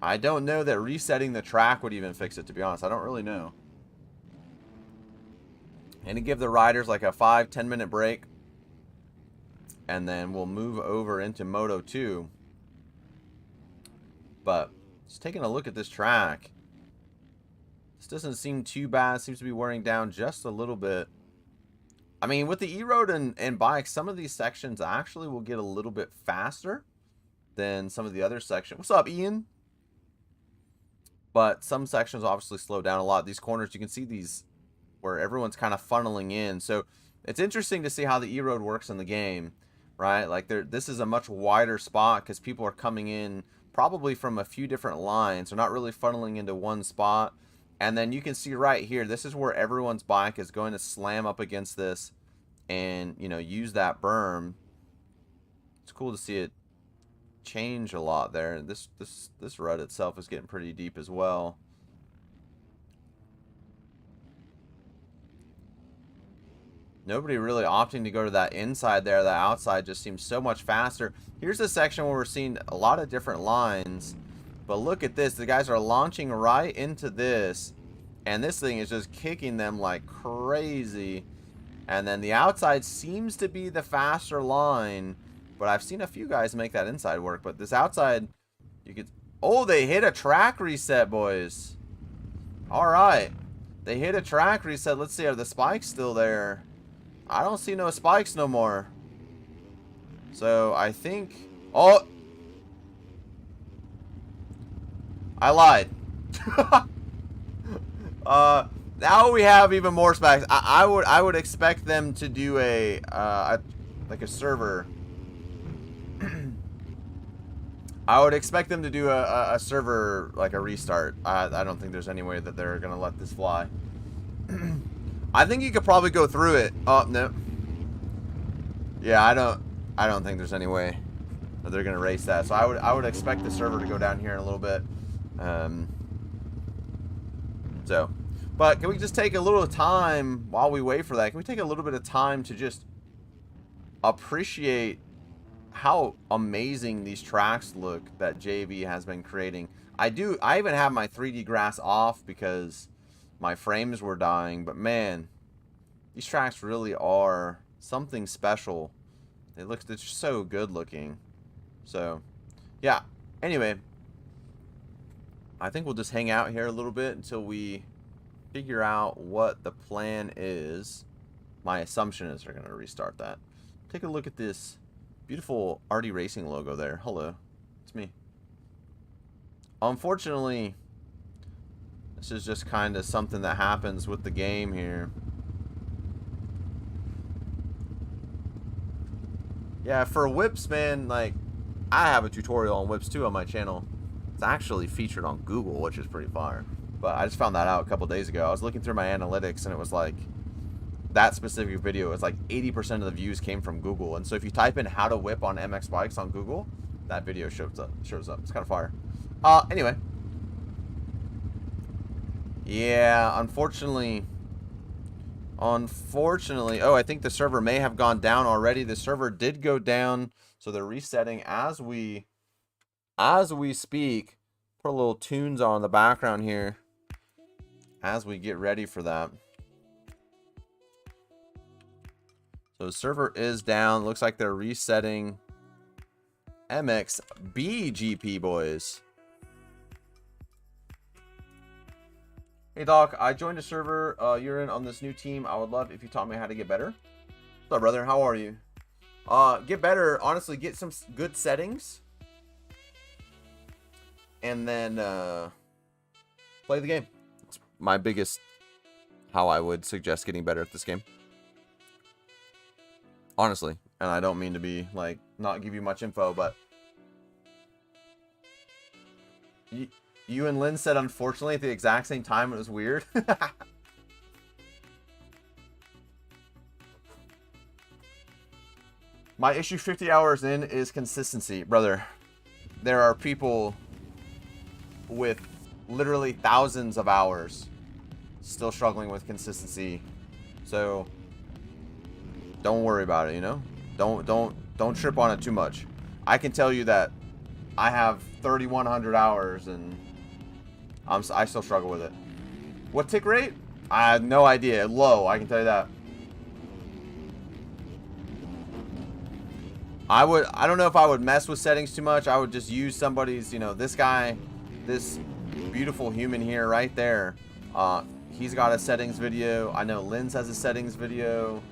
I don't know that resetting the track would even fix it, to be honest. I don't really know. And to give the riders like a 5-10 minute break. And then we'll move over into Moto 2. But just taking a look at this track. This doesn't seem too bad. It seems to be wearing down just a little bit. I mean, with the E-Road and bikes, some of these sections actually will get a little bit faster than some of the other sections. What's up, Ian? But some sections obviously slow down a lot. These corners, you can see these where everyone's kind of funneling in. So it's interesting to see how the E-Road works in the game, right? Like this is a much wider spot because people are coming in probably from a few different lines. They're not really funneling into one spot. And then you can see right here, this is where everyone's bike is going to slam up against this and, you know, use that berm. It's cool to see it change a lot there. This rut itself is getting pretty deep as well. Nobody really opting to go to that inside there. That outside just seems so much faster. Here's a section where we're seeing a lot of different lines. But look at this. The guys are launching right into this. And this thing is just kicking them like crazy. And then the outside seems to be the faster line. But I've seen a few guys make that inside work. But this outside, you could... Oh, they hit a track reset, boys. All right. They hit a track reset. Let's see, are the spikes still there? I don't see no spikes no more. So, I think... Oh! I lied. Now we have even more spikes. I would expect them to do like a server... I would expect them to do a server, like a restart. I don't think there's any way that they're going to let this fly. I think you could probably go through it. Oh, no. Yeah, I don't think there's any way that they're going to race that. So I would expect the server to go down here in a little bit. But can we just take a little time while we wait for that? Can we take a little bit of time to just appreciate how amazing these tracks look that JV has been creating? I even have my 3D grass off because my frames were dying, but man, these tracks really are something special It's so good looking. So, yeah. Anyway, I think we'll just hang out here a little bit until we figure out what the plan is. My assumption is they're going to restart that. Take a look at this beautiful RD Racing logo there. Hello. It's me. Unfortunately, this is just kind of something that happens with the game here. Yeah, for whips, man, like, I have a tutorial on whips too on my channel. It's actually featured on Google, which is pretty fire. But I just found that out a couple days ago. I was looking through my analytics, and it was like, that specific video was like 80% of the views came from Google. And so if you type in how to whip on MX bikes on Google, that video shows up. It's kind of fire. Anyway. Yeah, unfortunately, oh, I think the server may have gone down already. The server did go down, so they're resetting as we speak. Put a little tunes on in the background here as we get ready for that. So the server is down. Looks like they're resetting. MXBGP, boys. Hey Doc, I joined a server you're in on this new team. I would love if you taught me how to get better. What's up, brother? How are you? Get better. Honestly, get some good settings. And then play the game. It's my biggest how I would suggest getting better at this game. Honestly. And I don't mean to be like not give you much info, but you and Lynn said unfortunately at the exact same time. It was weird. My issue 50 hours in is consistency, brother. There are people with literally thousands of hours still struggling with consistency. So don't worry about it, you know? Don't trip on it too much. I can tell you that I have 3,100 hours and I still struggle with it. What tick rate? I have no idea. Low, I can tell you that. I don't know if I would mess with settings too much. I would just use somebody's, you know, this guy, this beautiful human here right there. He's got a settings video. I know Lynn's has a settings video.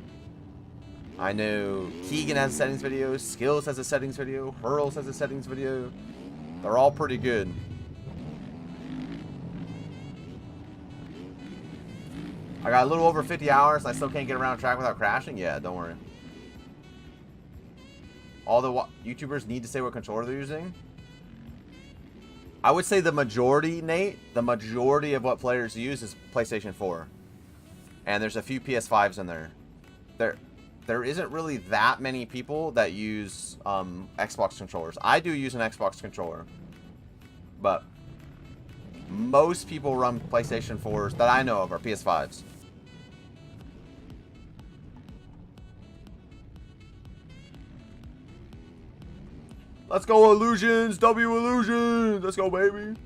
I know Keegan has a settings video. Skills has a settings video. Hurls has a settings video. They're all pretty good. I got a little over 50 hours. I still can't get around track without crashing. Yeah, don't worry. All the YouTubers need to say what controller they're using. I would say the majority, Nate, the majority of what players use is PlayStation 4. And there's a few PS5s in there. There isn't really that many people that use Xbox controllers. I do use an Xbox controller. But most people run PlayStation 4s that I know of are PS5s. Let's go, Illusions! W Illusions! Let's go, baby!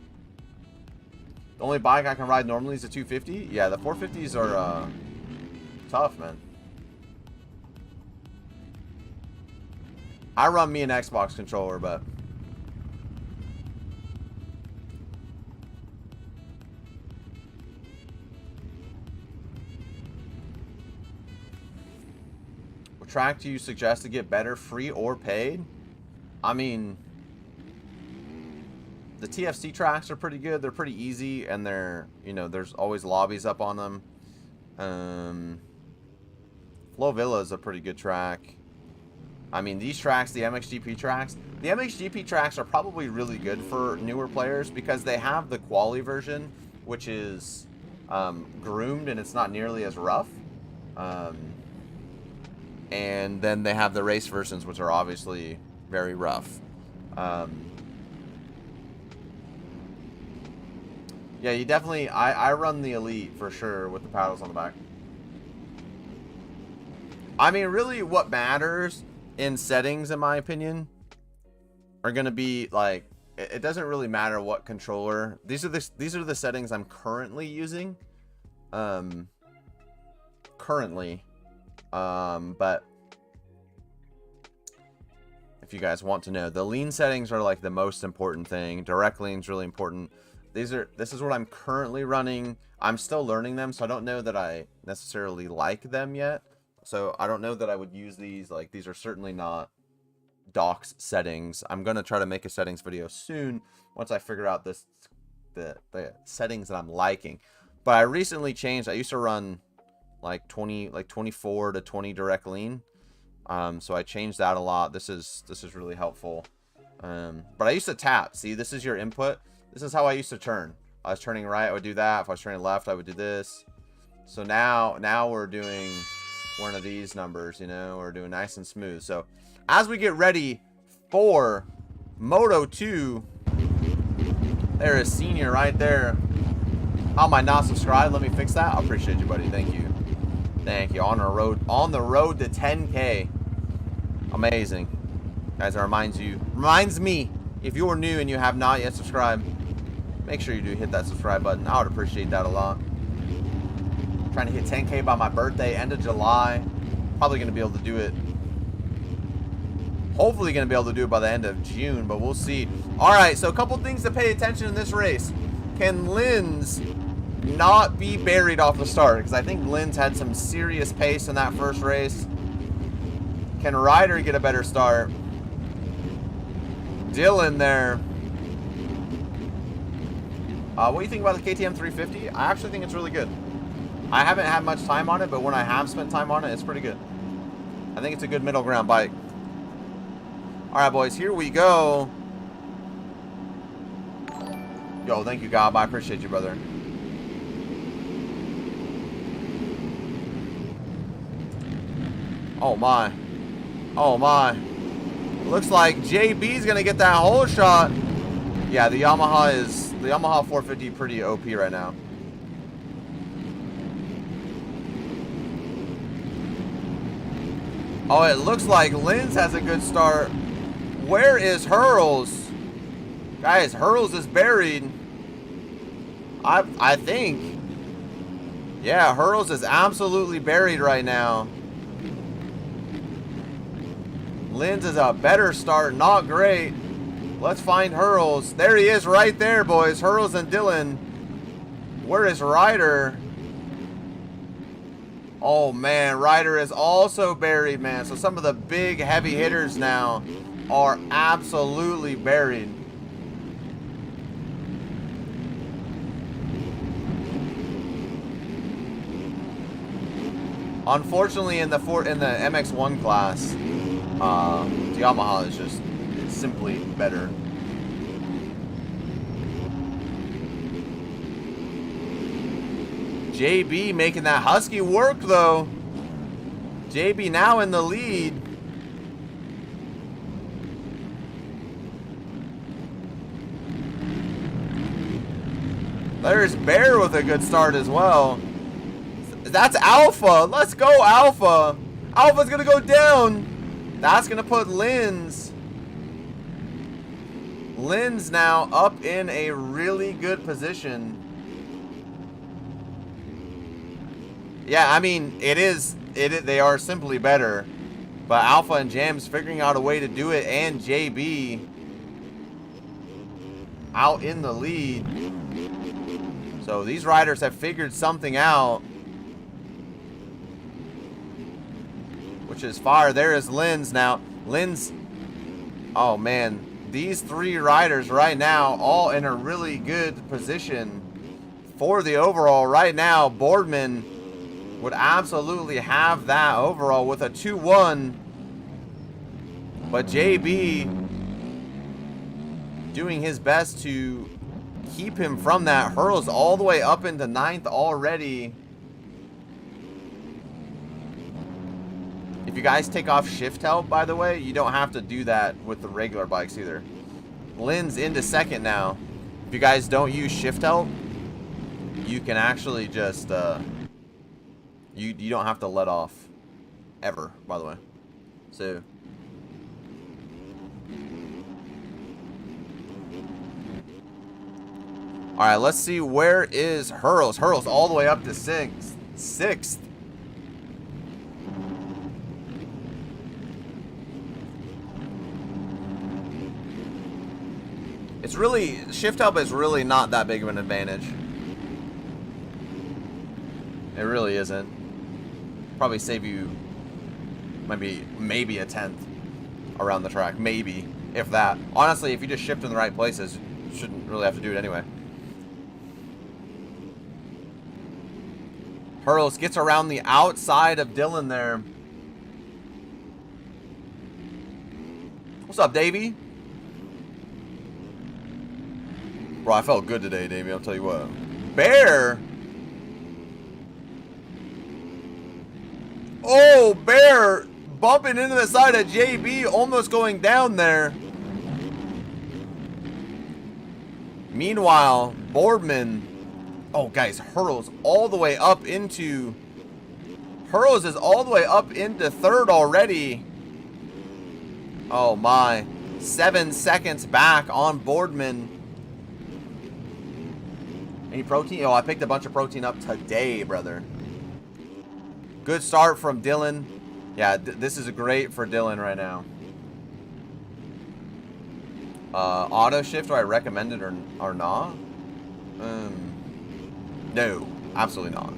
The only bike I can ride normally is a 250. Yeah, the 450s are tough, man. I run me an Xbox controller, but what track do you suggest to get better, free or paid? I mean, the TFC tracks are pretty good. They're pretty easy, and they're, you know, there's always lobbies up on them. Flow Villa is a pretty good track. I mean, these tracks, the MXGP tracks, the MXGP tracks are probably really good for newer players because they have the quali version, which is groomed and it's not nearly as rough. And then they have the race versions, which are obviously very rough. Yeah, you definitely, I run the Elite for sure with the paddles on the back. I mean, really what matters in settings, in my opinion, are going to be like, it doesn't really matter what controller. These are the settings I'm currently using. But if you guys want to know. The lean settings are like the most important thing. Direct lean is really important. This is what I'm currently running. I'm still learning them, so I don't know that I necessarily like them yet. So I don't know that I would use these. Like, these are certainly not docs settings. I'm gonna try to make a settings video soon once I figure out the settings that I'm liking. But I recently changed. I used to run like 24 to 20 direct lean. So I changed that a lot. This is really helpful. But I used to tap. See, this is your input. This is how I used to turn. I was turning right, I would do that. If I was turning left, I would do this. So now we're doing one of these numbers, you know, we're doing nice and smooth. So as we get ready for Moto 2, there is Senior right there. How am I not subscribed? Let me fix that. I appreciate you, buddy. Thank you. Thank you. On the road to 10K. Amazing. Guys, that reminds me, if you're new and you have not yet subscribed, make sure you do hit that subscribe button. I would appreciate that a lot. Trying to hit 10K by my birthday, end of July. Probably going to be able to do it. Hopefully going to be able to do it by the end of June, but we'll see. All right, so a couple things to pay attention in this race. Can Linz not be buried off the start? Because I think Linz had some serious pace in that first race. Can Ryder get a better start? Dylan there. What do you think about the KTM 350? I actually think it's really good. I haven't had much time on it, but when I have spent time on it, it's pretty good. I think it's a good middle ground bike. All right, boys, here we go. Yo, thank you, Gob. I appreciate you, brother. Oh, my. Oh, my. Looks like JB's going to get that whole shot. Yeah, the Yamaha 450 pretty OP right now. Oh, it looks like Linz has a good start. Where is Hurls? Guys, Hurls is buried. I think. Yeah, Hurls is absolutely buried right now. Linz is a better start, not great. Let's find Hurls. There he is right there, boys. Hurls and Dylan. Where is Ryder? Oh, man. Ryder is also buried, man. So some of the big heavy hitters now are absolutely buried. Unfortunately, in the MX1 class, the Yamaha is just simply better. JB making that Husky work, though. JB now in the lead. There's Bear with a good start as well. That's Alpha. Let's go, Alpha. Alpha's going to go down. That's going to put Linz now up in a really good position. Yeah, I mean, they are simply better. But Alpha and Jam's figuring out a way to do it, and JB out in the lead. So these riders have figured something out, which is fire. There is Linz now. Linz, oh man, these three riders right now all in a really good position for the overall. Right now, Boardman would absolutely have that overall with a 2-1. But JB doing his best to keep him from that. Hurls all the way up into 9th already. If you guys take off shift help, by the way, you don't have to do that with the regular bikes either. Linz into 2nd now. If you guys don't use shift help, you can actually just you don't have to let off ever, by the way. So all right, let's see, where is Hurls? Hurls all the way up to 6th. It's really, shift help is really not that big of an advantage. It really isn't. Probably save you maybe a tenth around the track. Maybe, if that. Honestly, if you just shift in the right places, you shouldn't really have to do it anyway. Hurls gets around the outside of Dylan there. What's up, Davey? Bro, I felt good today, Davey. I'll tell you what. Bear! Oh, Bear bumping into the side of JB, almost going down there. Meanwhile, Boardman... Oh, guys, Hurls all the way up into... Hurls is all the way up into third already. Oh, my. 7 seconds back on Boardman. Any protein? Oh, I picked a bunch of protein up today, brother. Good start from Dylan. Yeah, this is great for Dylan right now. Auto shift, do I recommend it or not? No, absolutely not.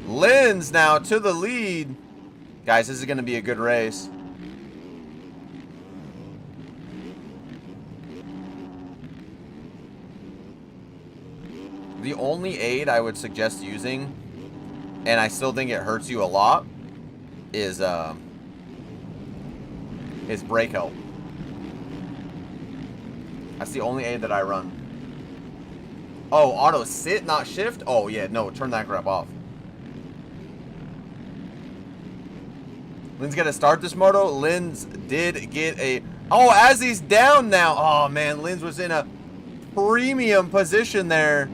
Lynn's now to the lead. Guys, this is going to be a good race. The only aid I would suggest using, and I still think it hurts you a lot, is brake help. That's the only aid that I run. Oh, auto sit, not shift? Oh, yeah, no, turn that crap off. Lynn's gonna start this moto. Lynn's did get a... Oh, as he's down now. Oh, man, Lynn's was in a premium position there.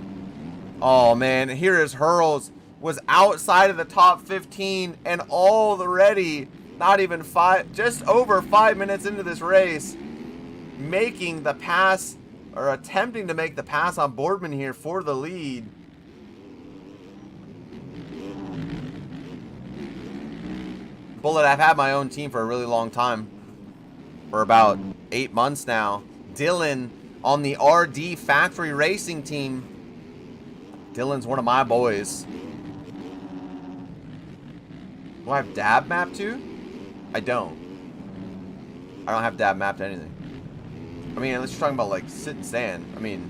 Oh, man, here is Hurls. Was outside of the top 15 and already not even just over 5 minutes into this race, making the pass, or attempting to make the pass on Boardman here for the lead. Bullet, I've had my own team for a really long time, for about 8 months now. Dylan on the RD Factory Racing team. Dylan's one of my boys. Do I have dab map too? I don't. I don't have dab mapped anything. I mean, unless you're talking about like sit and stand. I mean,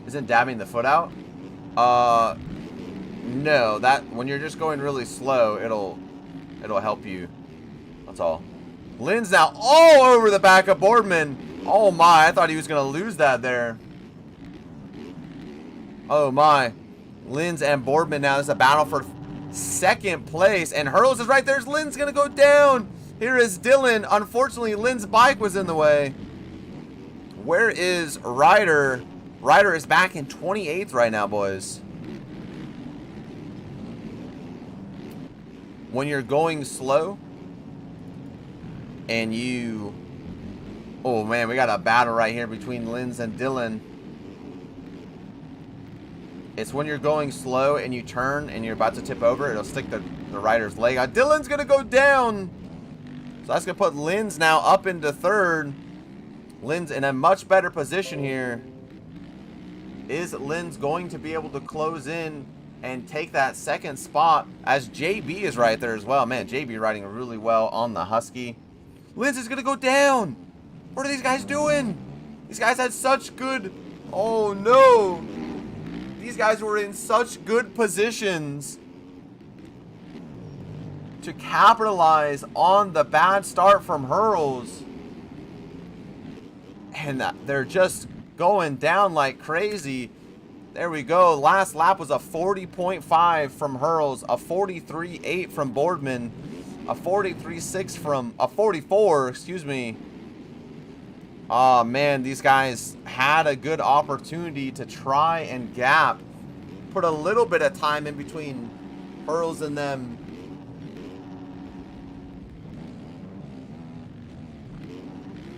isn't dabbing the foot out? No. That when you're just going really slow, it'll help you. That's all. Lynn's now all over the back of Boardman. Oh my, I thought he was going to lose that there. Oh my. Lynn's and Boardman now. This is a battle for second place. And Hurls is right there. Lynn's going to go down. Here is Dylan. Unfortunately, Lynn's bike was in the way. Where is Ryder? Ryder is back in 28th right now, boys. When you're going slow, and you... Oh, man, we got a battle right here between Lynn's and Dylan. It's when you're going slow and you turn and you're about to tip over, it'll stick the rider's leg out. Dylan's going to go down. So that's going to put Lynn's now up into third. Lynn's in a much better position here. Is Lynn's going to be able to close in and take that second spot, as JB is right there as well? Man, JB riding really well on the Husky. Lynn's is going to go down. What are these guys doing? These guys had such good... Oh, no. These guys were in such good positions to capitalize on the bad start from Hurls. And they're just going down like crazy. There we go. Last lap was a 40.5 from Hurls, a 43.8 from Boardman, a 43.6 from a 44, excuse me. Oh man, these guys had a good opportunity to try and gap, put a little bit of time in between Hurls and them.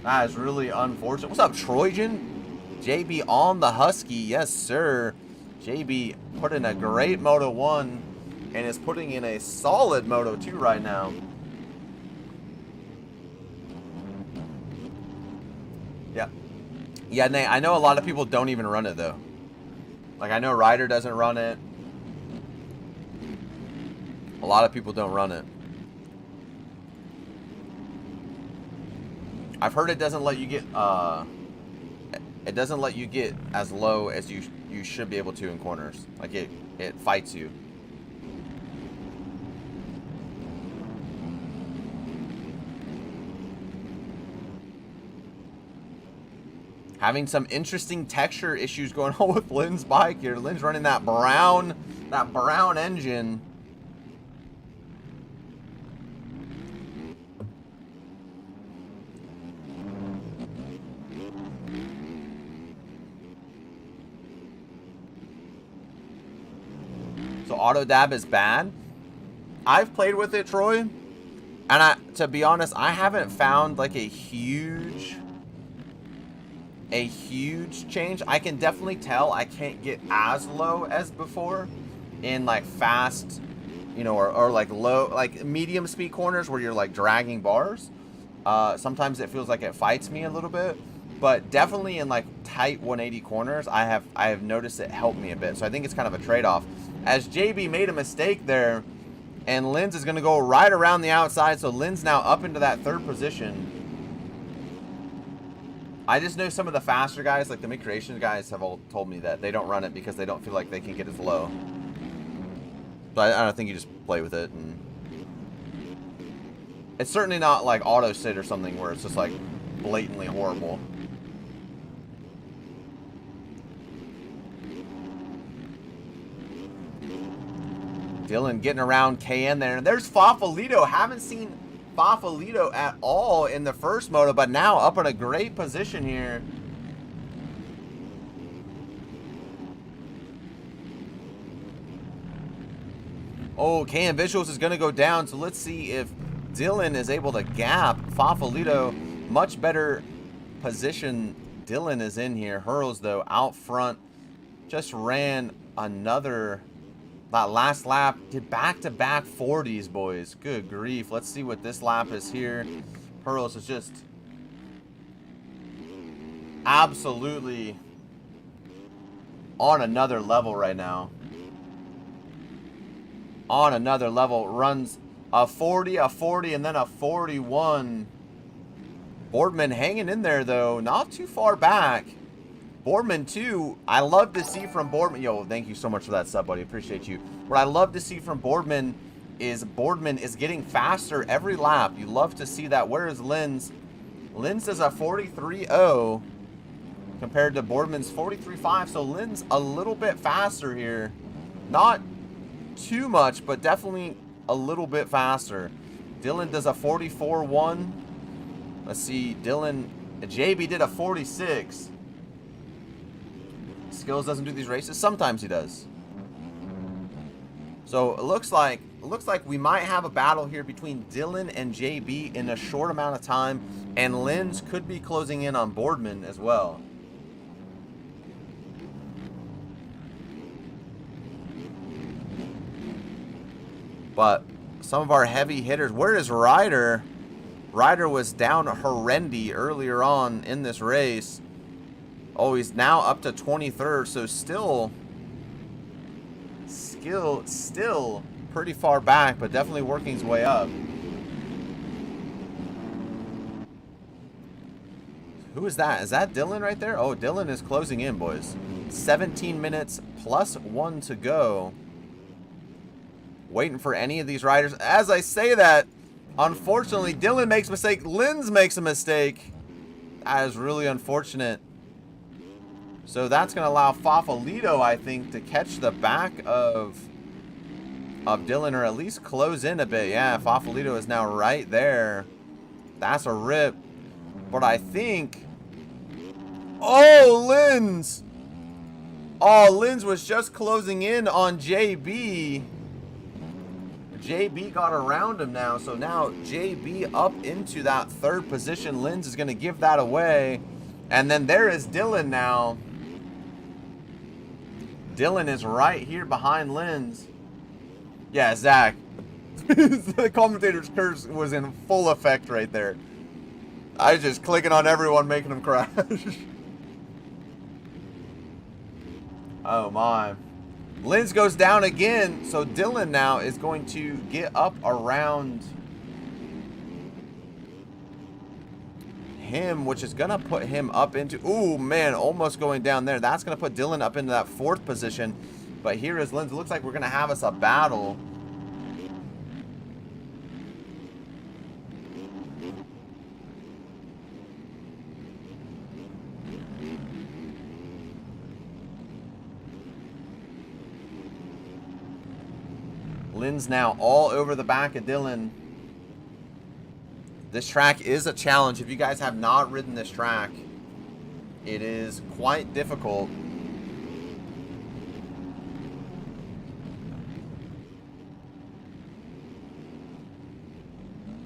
That is really unfortunate. What's up, Trojan? JB on the Husky. Yes, sir. JB put in a great Moto 1 and is putting in a solid Moto 2 right now. Yeah. Yeah, Nate, I know a lot of people don't even run it, though. Like, I know Ryder doesn't run it. A lot of people don't run it. I've heard it doesn't let you get, it doesn't let you get as low as you should be able to in corners. Like, it fights you. Having some interesting texture issues going on with Lynn's bike here. Lynn's running that brown engine. So auto dab is bad. I've played with it, Troy, and to be honest, I haven't found like a huge change. I can definitely tell I can't get as low as before in like fast, you know, or like low, like medium speed corners where you're like dragging bars. Sometimes it feels like it fights me a little bit, but definitely in like tight 180 corners, I have noticed it helped me a bit. So I think it's kind of a trade-off. As JB made a mistake there, and Linz is going to go right around the outside, so Linz now up into that third position. I just know some of the faster guys, like the mid-creation guys, have all told me that they don't run it because they don't feel like they can get as low. But I don't think you just play with it. And it's certainly not like auto sit or something where it's just like blatantly horrible. Dylan getting around KN there. And there's Fafalito. Haven't seen Fafalito at all in the first moto, but now up in a great position here. Oh, KN Visuals is going to go down, so let's see if Dylan is able to gap Fafalito. Much better position Dylan is in here. Hurls, though, out front. Just ran another... That last lap did back-to-back 40s, boys. Good grief. Let's see what this lap is here. Hurls is just absolutely on another level right now. On another level. Runs a 40, and then a 41. Boardman hanging in there, though. Not too far back. Boardman, too, I love to see from Boardman. Yo, thank you so much for that sub, buddy. Appreciate you. What I love to see from Boardman is getting faster every lap. You love to see that. Where is Linz? Linz is a 43.0 compared to Boardman's 43.5. So Linz a little bit faster here. Not too much, but definitely a little bit faster. Dylan does a 44.1. Let's see. JB did a 46. Skills doesn't do these races. Sometimes he does. So it looks like we might have a battle here between Dylan and JB in a short amount of time, and Linz could be closing in on Boardman as well. But some of our heavy hitters. Where is Ryder? Ryder was down horrendy earlier on in this race. Oh, he's now up to 23rd, so still pretty far back, but definitely working his way up. Who is that? Is that Dylan right there? Oh, Dylan is closing in, boys. 17 minutes plus 1 to go. Waiting for any of these riders. As I say that, unfortunately, Dylan makes a mistake. Linz makes a mistake. That is really unfortunate. So that's going to allow Fafalito, I think, to catch the back of Dylan, or at least close in a bit. Yeah, Fafalito is now right there. That's a rip. But I think... Oh, Linz! Oh, Linz was just closing in on JB. JB got around him now. So now JB up into that third position. Linz is going to give that away. And then there is Dylan now. Dylan is right here behind Linz. Yeah, Zach. The commentator's curse was in full effect right there. I was just clicking on everyone, making them crash. Oh my. Linz goes down again, so Dylan now is going to get up around him, which is gonna put him up into, ooh man, almost going down there. That's gonna put Dylan up into that 4th position. But here is Linz. It looks like we're gonna have us a battle. Linz now all over the back of Dylan. This track is a challenge. If you guys have not ridden this track, it is quite difficult.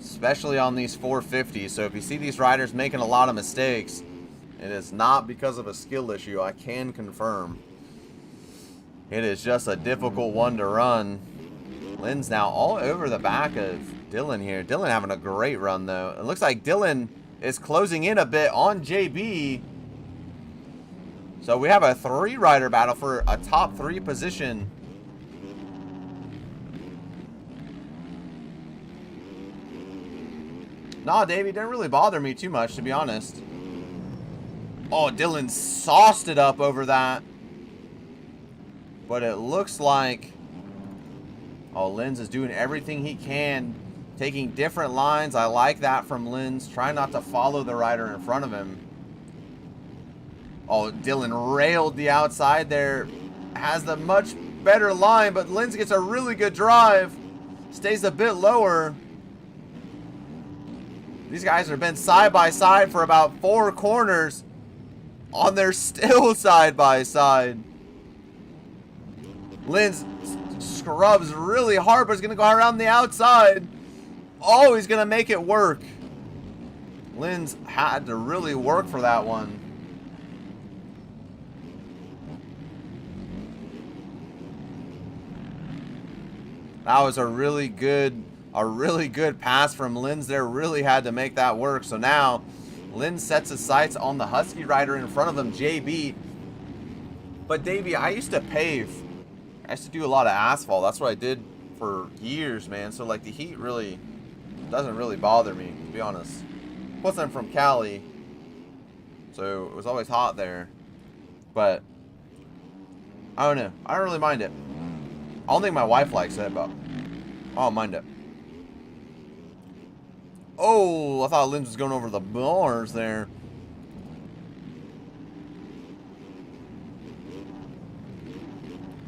Especially on these 450s. So if you see these riders making a lot of mistakes, it is not because of a skill issue, I can confirm. It is just a difficult one to run. Linz now all over the back of Dylan here. Dylan having a great run, though. It looks like Dylan is closing in a bit on JB. So we have a 3-rider battle for a top 3 position. Nah, Davey, didn't really bother me too much, to be honest. Oh, Dylan sauced it up over that. But it looks like... oh, Linz is doing everything he can, taking different lines. I like that from Linz. Trying not to follow the rider in front of him. Oh, Dylan railed the outside there. Has the much better line, but Linz gets a really good drive. Stays a bit lower. These guys have been side by side for about 4 corners. On their still side by side. Linz scrubs really hard, but he's going to go around the outside. Oh, he's going to make it work. Linz had to really work for that one. That was a really good pass from Linz there. Really had to make that work. So now Linz sets his sights on the Husky rider in front of him, JB. But Davey, I used to pave. I used to do a lot of asphalt. That's what I did for years, man. So like the heat really doesn't really bother me, to be honest. Plus I'm from Cali, so it was always hot there. But I don't know. I don't really mind it. I don't think my wife likes it, but I don't mind it. Oh, I thought Linz was going over the bars there.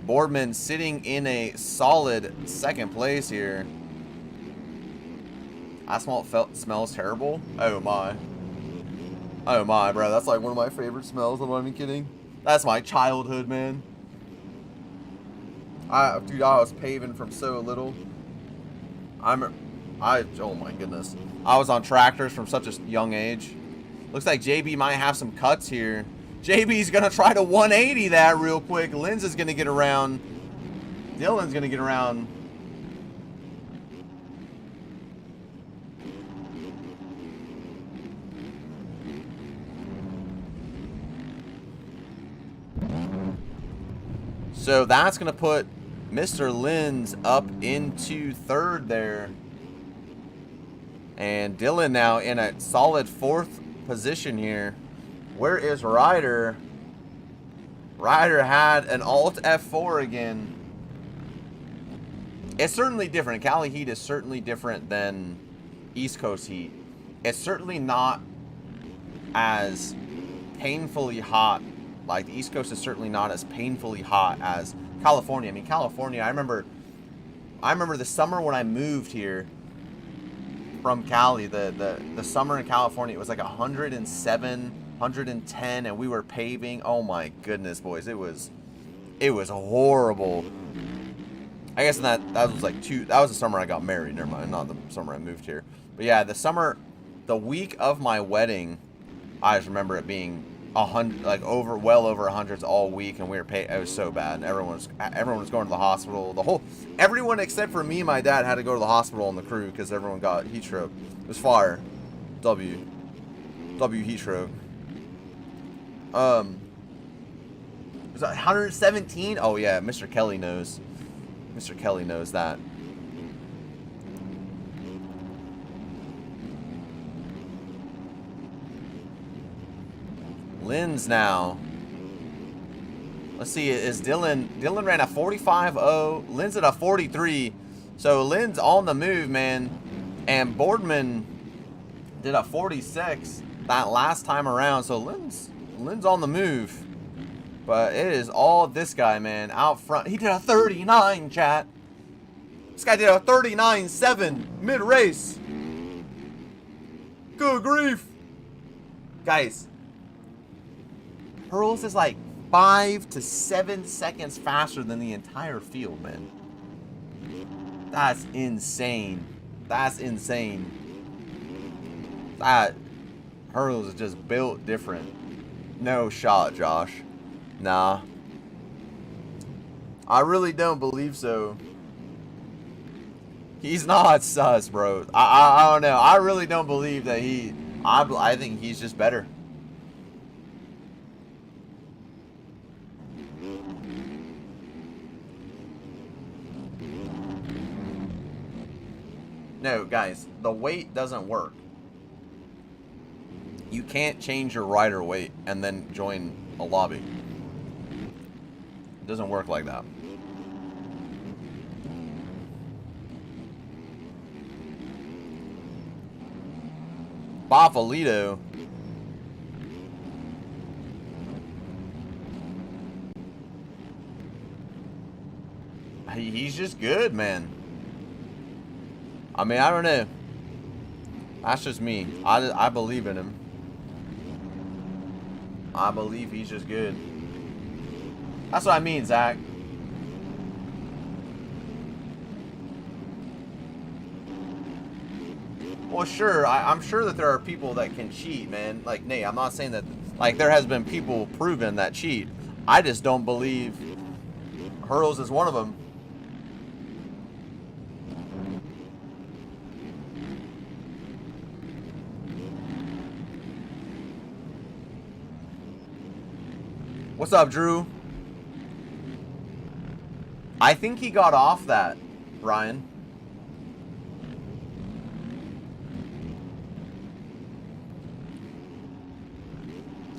Boardman sitting in a solid 2nd place here. Asphalt smells terrible. Oh my. Oh my, bro. That's like one of my favorite smells. I'm not even kidding. That's my childhood, man. Dude, I was paving from so little. Oh my goodness. I was on tractors from such a young age. Looks like JB might have some cuts here. JB's going to try to 180 that real quick. Linz is going to get around. Dylan's going to get around. So that's going to put Mr. Linz up into 3rd there. And Dylan now in a solid 4th position here. Where is Ryder? Ryder had an Alt F4 again. It's certainly different. Cali heat is certainly different than East Coast heat. It's certainly not as painfully hot. Like the East Coast is certainly not as painfully hot as California. I mean, California, I remember the summer when I moved here from Cali, the summer in California, it was like 107, 110, and we were paving. Oh my goodness, boys, it was horrible. I guess that was like that was the summer I got married. Never mind, not the summer I moved here. But yeah, the week of my wedding, I just remember it being 100, like well over hundreds all week, and we were paid. It was so bad. Everyone was going to the hospital. Everyone except for me and my dad had to go to the hospital on the crew because everyone got heat stroke. It was fire. W heat stroke. Was that 117? Oh yeah, Mr. Kelly knows. Mr. Kelly knows that. Lynn's now. Let's see, is Dylan ran a 45.0. Lynn's at a 43. So Lynn's on the move, man. And Boardman did a 46 that last time around. So Lynn's on the move. But it is all this guy, man, out front. He did a 39, chat. This guy did a 39.7 mid-race. Good grief. Guys, Hurls is like 5 to 7 seconds faster than the entire field, man. That's insane. That's insane. That Hurls is just built different. No shot, Josh. Nah. I really don't believe so. He's not sus, bro. I don't know. I really don't believe that he... I think he's just better. No, guys, the weight doesn't work. You can't change your rider weight and then join a lobby. It doesn't work like that. Bafalito. He's just good, man. I mean, I don't know. That's just me. I believe in him. I believe he's just good. That's what I mean, Zach. Well, sure. I'm sure that there are people that can cheat, man. Like, Nate, I'm not saying that... Like, there has been people proven that cheat. I just don't believe Hurls is one of them. What's up, Drew? I think he got off that, Ryan.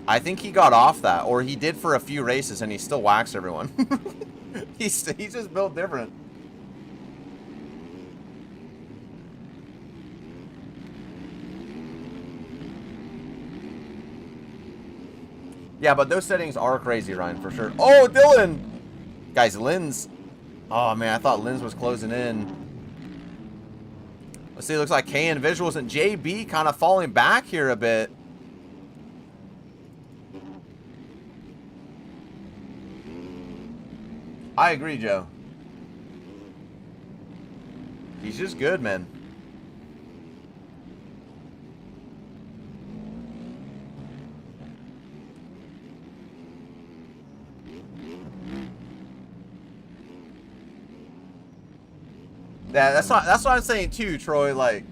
I think he got off that, or he did for a few races, and he still whacks everyone. he's just built different. Yeah, but those settings are crazy, Ryan, for sure. Oh, Dylan! Guys, Lynn's... Oh, man, I thought Lynn's was closing in. Let's see, it looks like KN Visuals and JB kind of falling back here a bit. I agree, Joe. He's just good, man. Yeah, that's what I'm saying too, Troy. Like,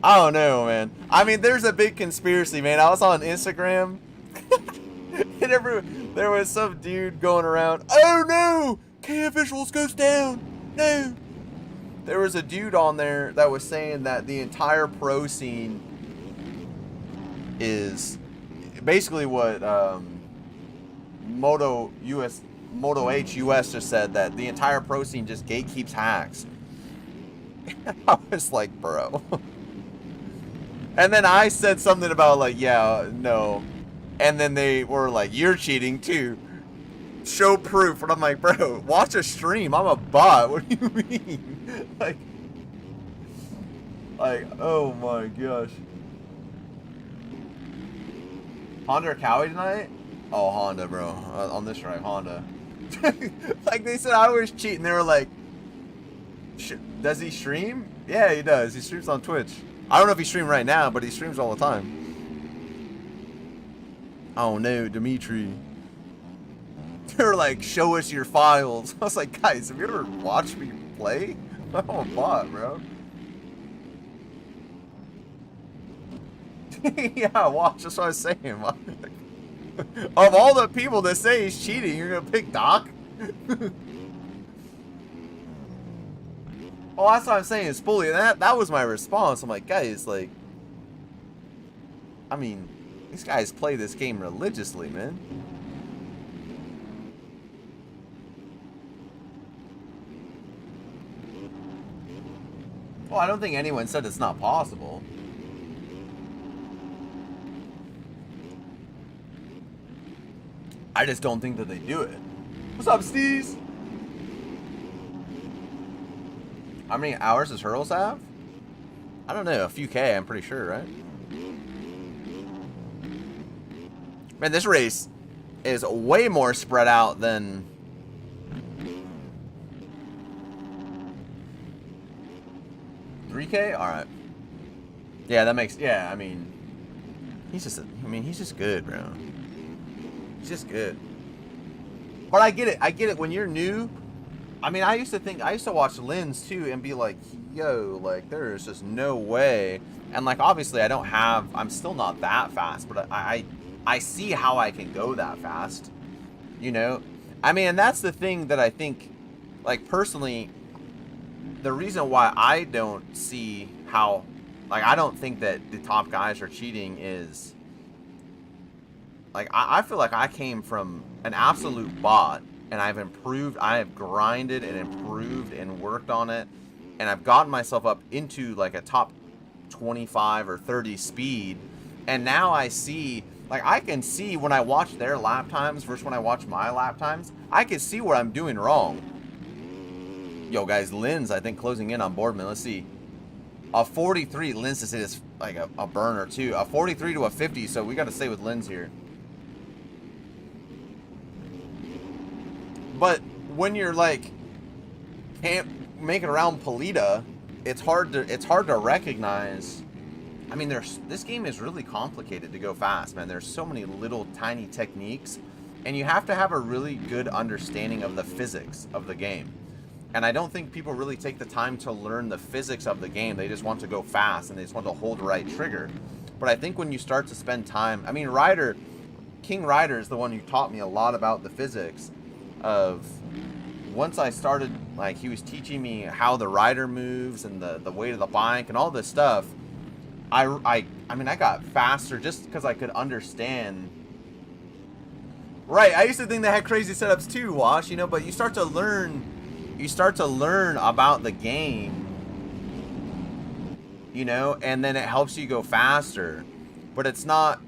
I don't know, man. I mean, there's a big conspiracy, man. I was on Instagram, and there was some dude going around. Oh no, KN Visuals goes down. No. There was a dude on there that was saying that the entire pro scene is basically what Moto H US just said, that the entire pro scene just gatekeeps hacks. I was like, bro. And then I said something about like, yeah, no. And then they were like, you're cheating too. Show proof. And I'm like, bro, watch a stream. I'm a bot. What do you mean? like, oh my gosh. Honda or Cowie tonight? Oh, Honda, bro. On this drive, Honda. Like they said I was cheating. They were like, does he stream? Yeah, he does. He streams on Twitch. I don't know if he streams right now, but he streams all the time. Oh no, Dimitri. They're like, show us your files. I was like, guys, have you ever watched me play? I'm a bot, bro. Yeah, watch. That's what I was saying. Of all the people that say he's cheating, you're gonna pick Doc? Oh, that's what I'm saying. It's bully. That was my response. I'm like, guys, like, I mean, these guys play this game religiously, man. Well, I don't think anyone said it's not possible. I just don't think that they do it. What's up, Steez? How many hours does Hurls have? I don't know, a few K, I'm pretty sure, right? Man, this race is way more spread out than... $3K? Alright. Yeah, that makes... Yeah, I mean... He's just good, bro. He's just good. But I get it. I get it. When you're new... I mean, I used to watch Lens too and be like, yo, like, there is just no way. And like, obviously I'm still not that fast, but I see how I can go that fast, you know? I mean, and that's the thing that I think, like, personally, the reason why I don't see how, like, I don't think that the top guys are cheating is, like, I feel like I came from an absolute bot. And I've improved, I have grinded and improved and worked on it. And I've gotten myself up into like a top 25 or 30 speed. And now I see, like I can see when I watch their lap times versus when I watch my lap times, I can see what I'm doing wrong. Yo guys, Lens, I think closing in on Boardman. Let's see. A 43, Lens to say is like a burner too. A 43 to a 50, so we got to stay with Lens here. But when you're like can't make it around Polita, it's hard to recognize. I mean, this game is really complicated to go fast, man. There's so many little tiny techniques, and you have to have a really good understanding of the physics of the game. And I don't think people really take the time to learn the physics of the game. They just want to go fast and they just want to hold the right trigger. But I think when you start to spend time, I mean, King Ryder is the one who taught me a lot about the physics. Of once I started, like, he was teaching me how the rider moves and the weight of the bike and all this stuff. I mean, I got faster just because I could understand. Right, I used to think they had crazy setups too, Wash, you know, but you start to learn about the game, you know, and then it helps you go faster. But it's not,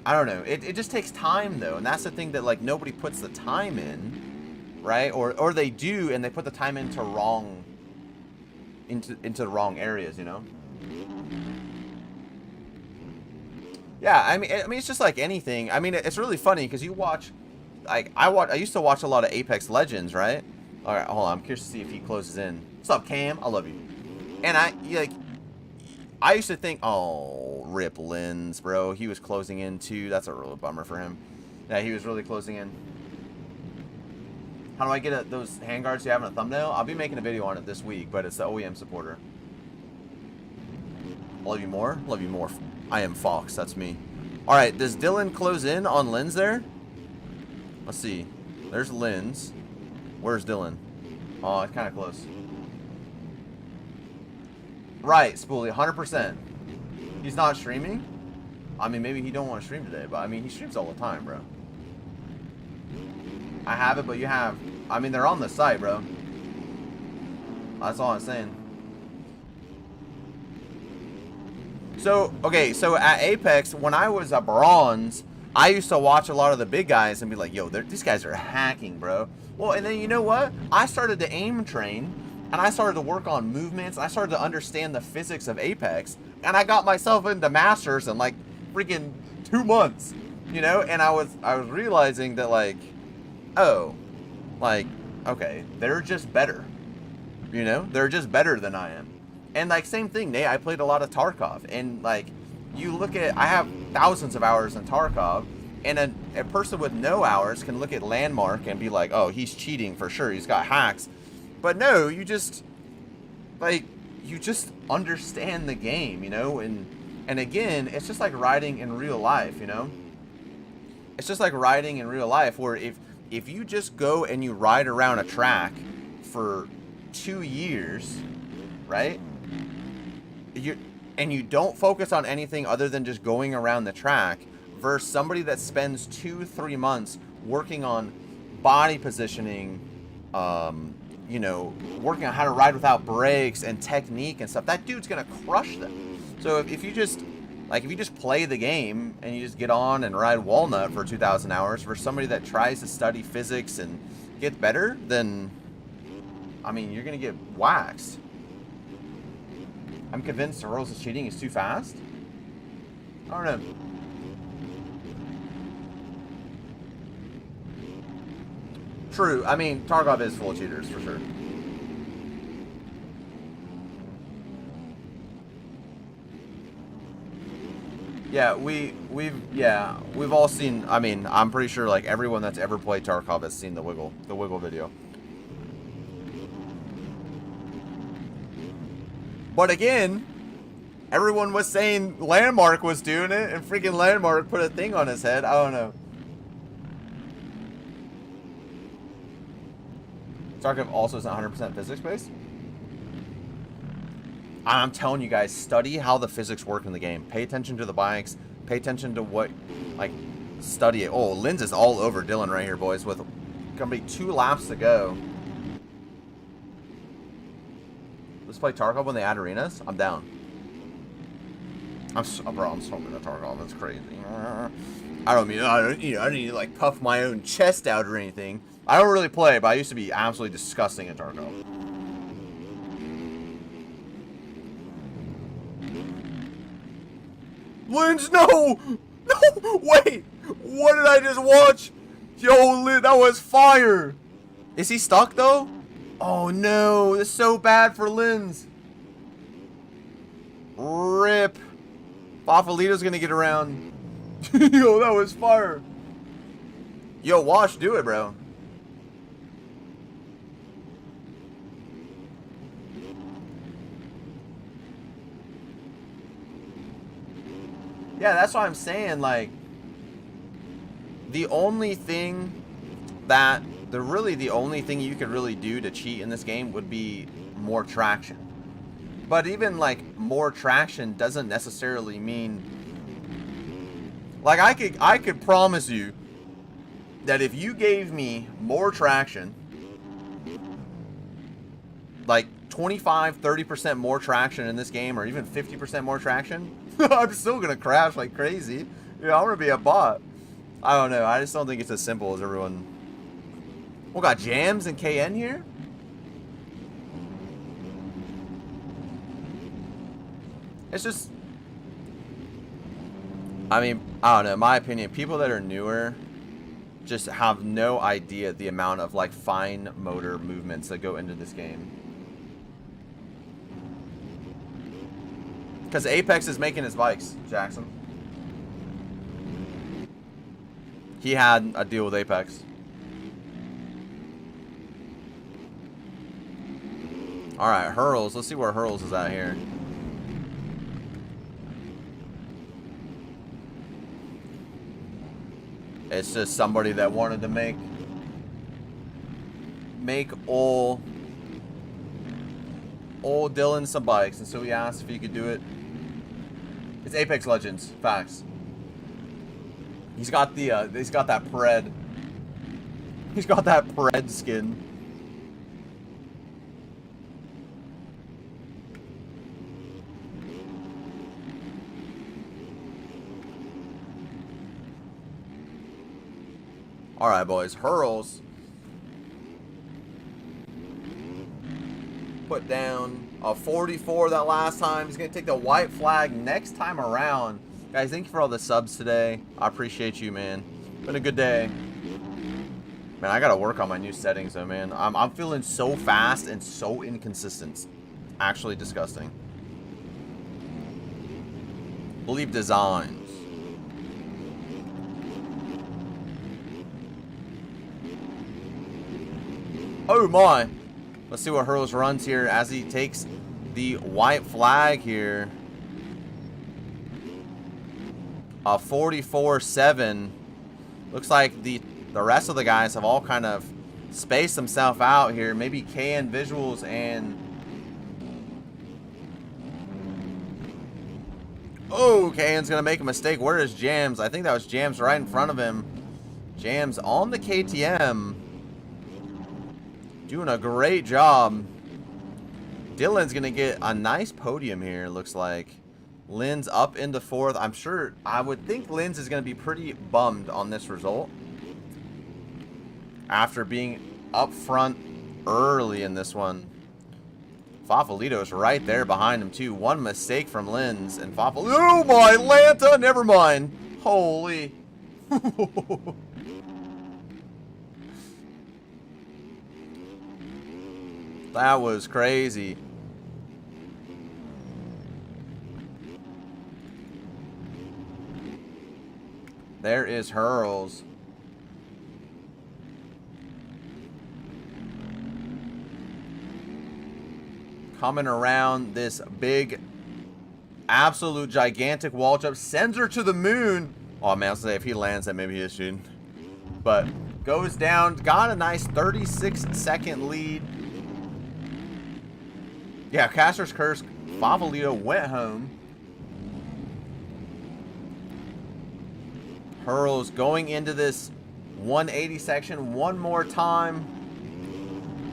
I don't know. It just takes time though, and that's the thing that like nobody puts the time in, right? Or they do, and they put the time into the wrong areas, you know? Yeah, I mean it's just like anything. I mean it's really funny because you watch, like I used to watch a lot of Apex Legends, right? All right, hold on. I'm curious to see if he closes in. What's up, Cam? I love you. And I used to think, oh, rip Lens, bro. He was closing in too. That's a real bummer for him. Yeah, he was really closing in. How do I get those handguards you have in a thumbnail? I'll be making a video on it this week, but it's the OEM supporter. Love you more? Love you more. I am Fox. That's me. All right, does Dylan close in on Lens there? Let's see. There's Lens. Where's Dylan? Oh, it's kind of close. Right, Spoolie, 100%. He's not streaming? I mean, maybe he don't want to stream today, but I mean, he streams all the time, bro. I have it, but you have... I mean, they're on the site, bro. That's all I'm saying. So, okay, so at Apex, when I was a bronze, I used to watch a lot of the big guys and be like, yo, these guys are hacking, bro. Well, and then you know what? I started to aim train. And I started to work on movements. I started to understand the physics of Apex. And I got myself into Masters in like freaking 2 months. You know? And I was realizing that like, oh, like, okay, they're just better. You know? They're just better than I am. And like same thing, Nate, I played a lot of Tarkov. And like you look at, I have thousands of hours in Tarkov, and a person with no hours can look at Landmark and be like, oh, he's cheating for sure, he's got hacks. But no, you just, like, you just understand the game, you know? And again, it's just like riding in real life, you know? It's just like riding in real life, where if you just go and you ride around a track for 2 years, right? And you don't focus on anything other than just going around the track, versus somebody that spends 2-3 months working on body positioning, you know, working on how to ride without brakes and technique and stuff, that dude's gonna crush them. So if you just, like, if you just play the game and you just get on and ride Walnut for 2,000 hours for somebody that tries to study physics and get better, then, I mean, you're gonna get waxed. I'm convinced Hurls' cheating is too fast. I don't know. True. I mean, Tarkov is full of cheaters for sure. Yeah, we've all seen. I mean, I'm pretty sure like everyone that's ever played Tarkov has seen the wiggle video. But again, everyone was saying Landmark was doing it, and freaking Landmark put a thing on his head. I don't know. Tarkov also is 100% physics-based. I'm telling you guys, study how the physics work in the game. Pay attention to the bikes. Pay attention to what, like, study it. Oh, Linz is all over Dylan right here, boys, with gonna be 2 laps to go. Let's play Tarkov when they add arenas. I'm down. Bro, I'm so into Tarkov. That's crazy. I don't need to like puff my own chest out or anything. I don't really play, but I used to be absolutely disgusting at Tarkov. Linz, no! No! Wait! What did I just watch? Yo, Linz, that was fire! Is he stuck, though? Oh, no. This is so bad for Linz. Rip. Bafalito's gonna get around. Yo, that was fire. Yo, Wash, do it, bro. Yeah, that's what I'm saying. Like, the only thing that, the only thing you could really do to cheat in this game would be more traction. But even, like, more traction doesn't necessarily mean, like, I could promise you that if you gave me more traction, like 25-30% more traction in this game, or even 50% more traction, I'm still gonna crash like crazy. You know, I'm gonna be a bot. I don't know. I just don't think it's as simple as everyone. We got Jams and KN here. It's just, I mean, I don't know. In my opinion, people that are newer just have no idea the amount of like fine motor movements that go into this game. Because Apex is making his bikes, Jackson. He had a deal with Apex. Alright, Hurls. Let's see where Hurls is at here. It's just somebody that wanted to make old Dylan some bikes, and so he asked if he could do it. It's Apex Legends, facts. He's got the he's got that Pred. He's got that Pred skin. All right, boys. Hurls put down a 44 that last time. He's going to take the white flag next time around. Guys, thank you for all the subs today. I appreciate you, man. Been a good day. Man, I got to work on my new settings, though, man. I'm feeling so fast and so inconsistent. It's actually disgusting. believe designs. Oh my. Let's see what Hurls runs here as he takes the white flag here. A 44.7. Looks like the rest of the guys have all kind of spaced themselves out here. Maybe KN Visuals and... Oh, KN's going to make a mistake. Where is Jams? I think that was Jams right in front of him. Jams on the KTM. Doing a great job. Dylan's going to get a nice podium here, looks like. Lynn's up into 4th. I'm sure, I would think Lynn's is going to be pretty bummed on this result. After being up front early in this one. Fafalito's right there behind him too. One mistake from Lynn's and Fafalito. Oh my Atlanta, never mind. Holy. That was crazy. There is Hurls. Coming around this big, absolute gigantic wall jump. Sends her to the moon. Oh man, I'll say if he lands that, maybe he is shooting. But goes down. Got a nice 36-second lead. Yeah, Caster's Curse. Favolito went home. Hurls going into this 180 section one more time.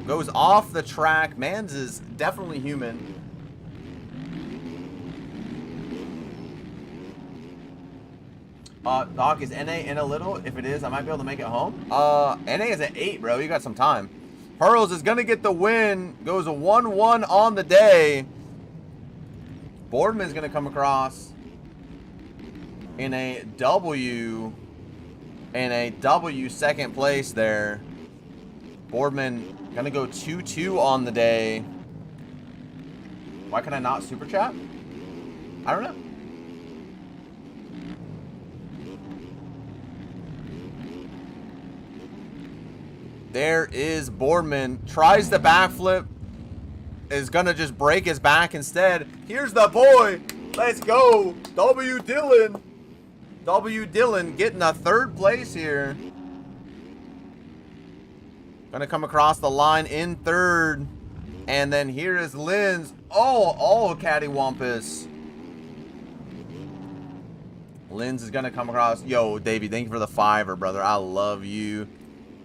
Goes off the track. Mans is definitely human. Doc, is NA in a little? If it is, I might be able to make it home. NA is at 8, bro. You got some time. Hurls is going to get the win. Goes a 1-1 on the day. Boardman's going to come across in a W. In a W second place there. Boardman going to go 2-2 on the day. Why can I not super chat? I don't know. There is Boardman. Tries the backflip. Is going to just break his back instead. Here's the boy. Let's go. W. Dillon. W. Dillon getting a 3rd place here. Going to come across the line in 3rd. And then here is Lynn's. Oh, cattywampus. Lynn's is going to come across. Yo, Davey, thank you for the 5er, brother. I love you.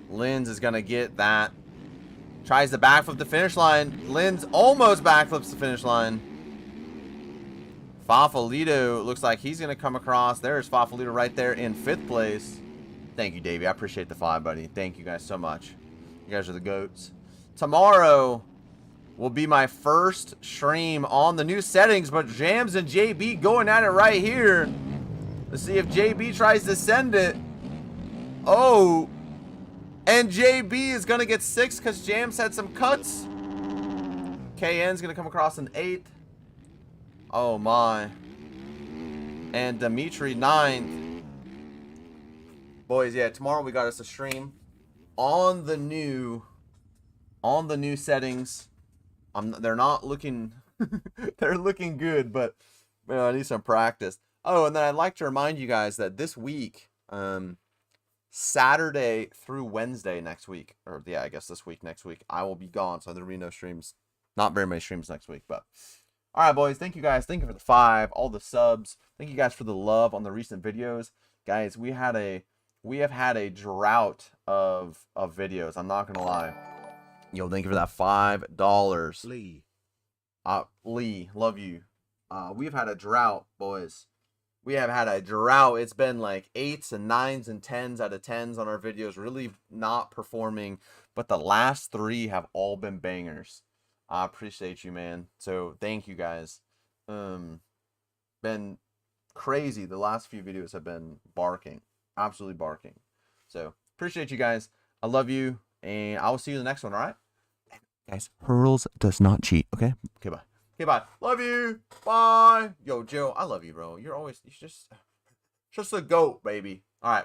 Lynn's is going to get that. Tries to backflip the finish line. Lynn's almost backflips the finish line. Fafalito looks like he's going to come across. There's Fafalito right there in 5th place. Thank you, Davey. I appreciate the 5, buddy. Thank you guys so much. You guys are the goats. Tomorrow will be my first stream on the new settings, but Jams and JB going at it right here. Let's see if JB tries to send it. Oh. And JB is going to get 6 because Jams had some cuts. KN's going to come across in 8th. Oh, my. And Dimitri 9th. Boys, yeah, tomorrow we got us a stream on the new settings. They're not looking... they're looking good, but man, I need some practice. Oh, and then I'd like to remind you guys that this week... Saturday through Wednesday next week, or yeah, I guess this week, next week, I will be gone, so there'll be no streams, not very many streams next week, but all right, boys, thank you guys, thank you for the 5, all the subs, thank you guys for the love on the recent videos, guys. We have had a drought of videos. I'm not gonna lie. Yo, thank you for that $5, Lee. Lee, love you. We've had a drought, boys. We have had a drought. It's been like 8s and 9s and 10s out of 10s on our videos. Really not performing. But the last 3 have all been bangers. I appreciate you, man. So thank you guys. Been crazy. The last few videos have been barking. Absolutely barking. So appreciate you guys. I love you. And I will see you in the next one, all right? Guys, Hurls does not cheat, okay? Okay, bye. Okay, bye. Love you. Bye. Yo, Jill, I love you, bro. You're just a goat, baby.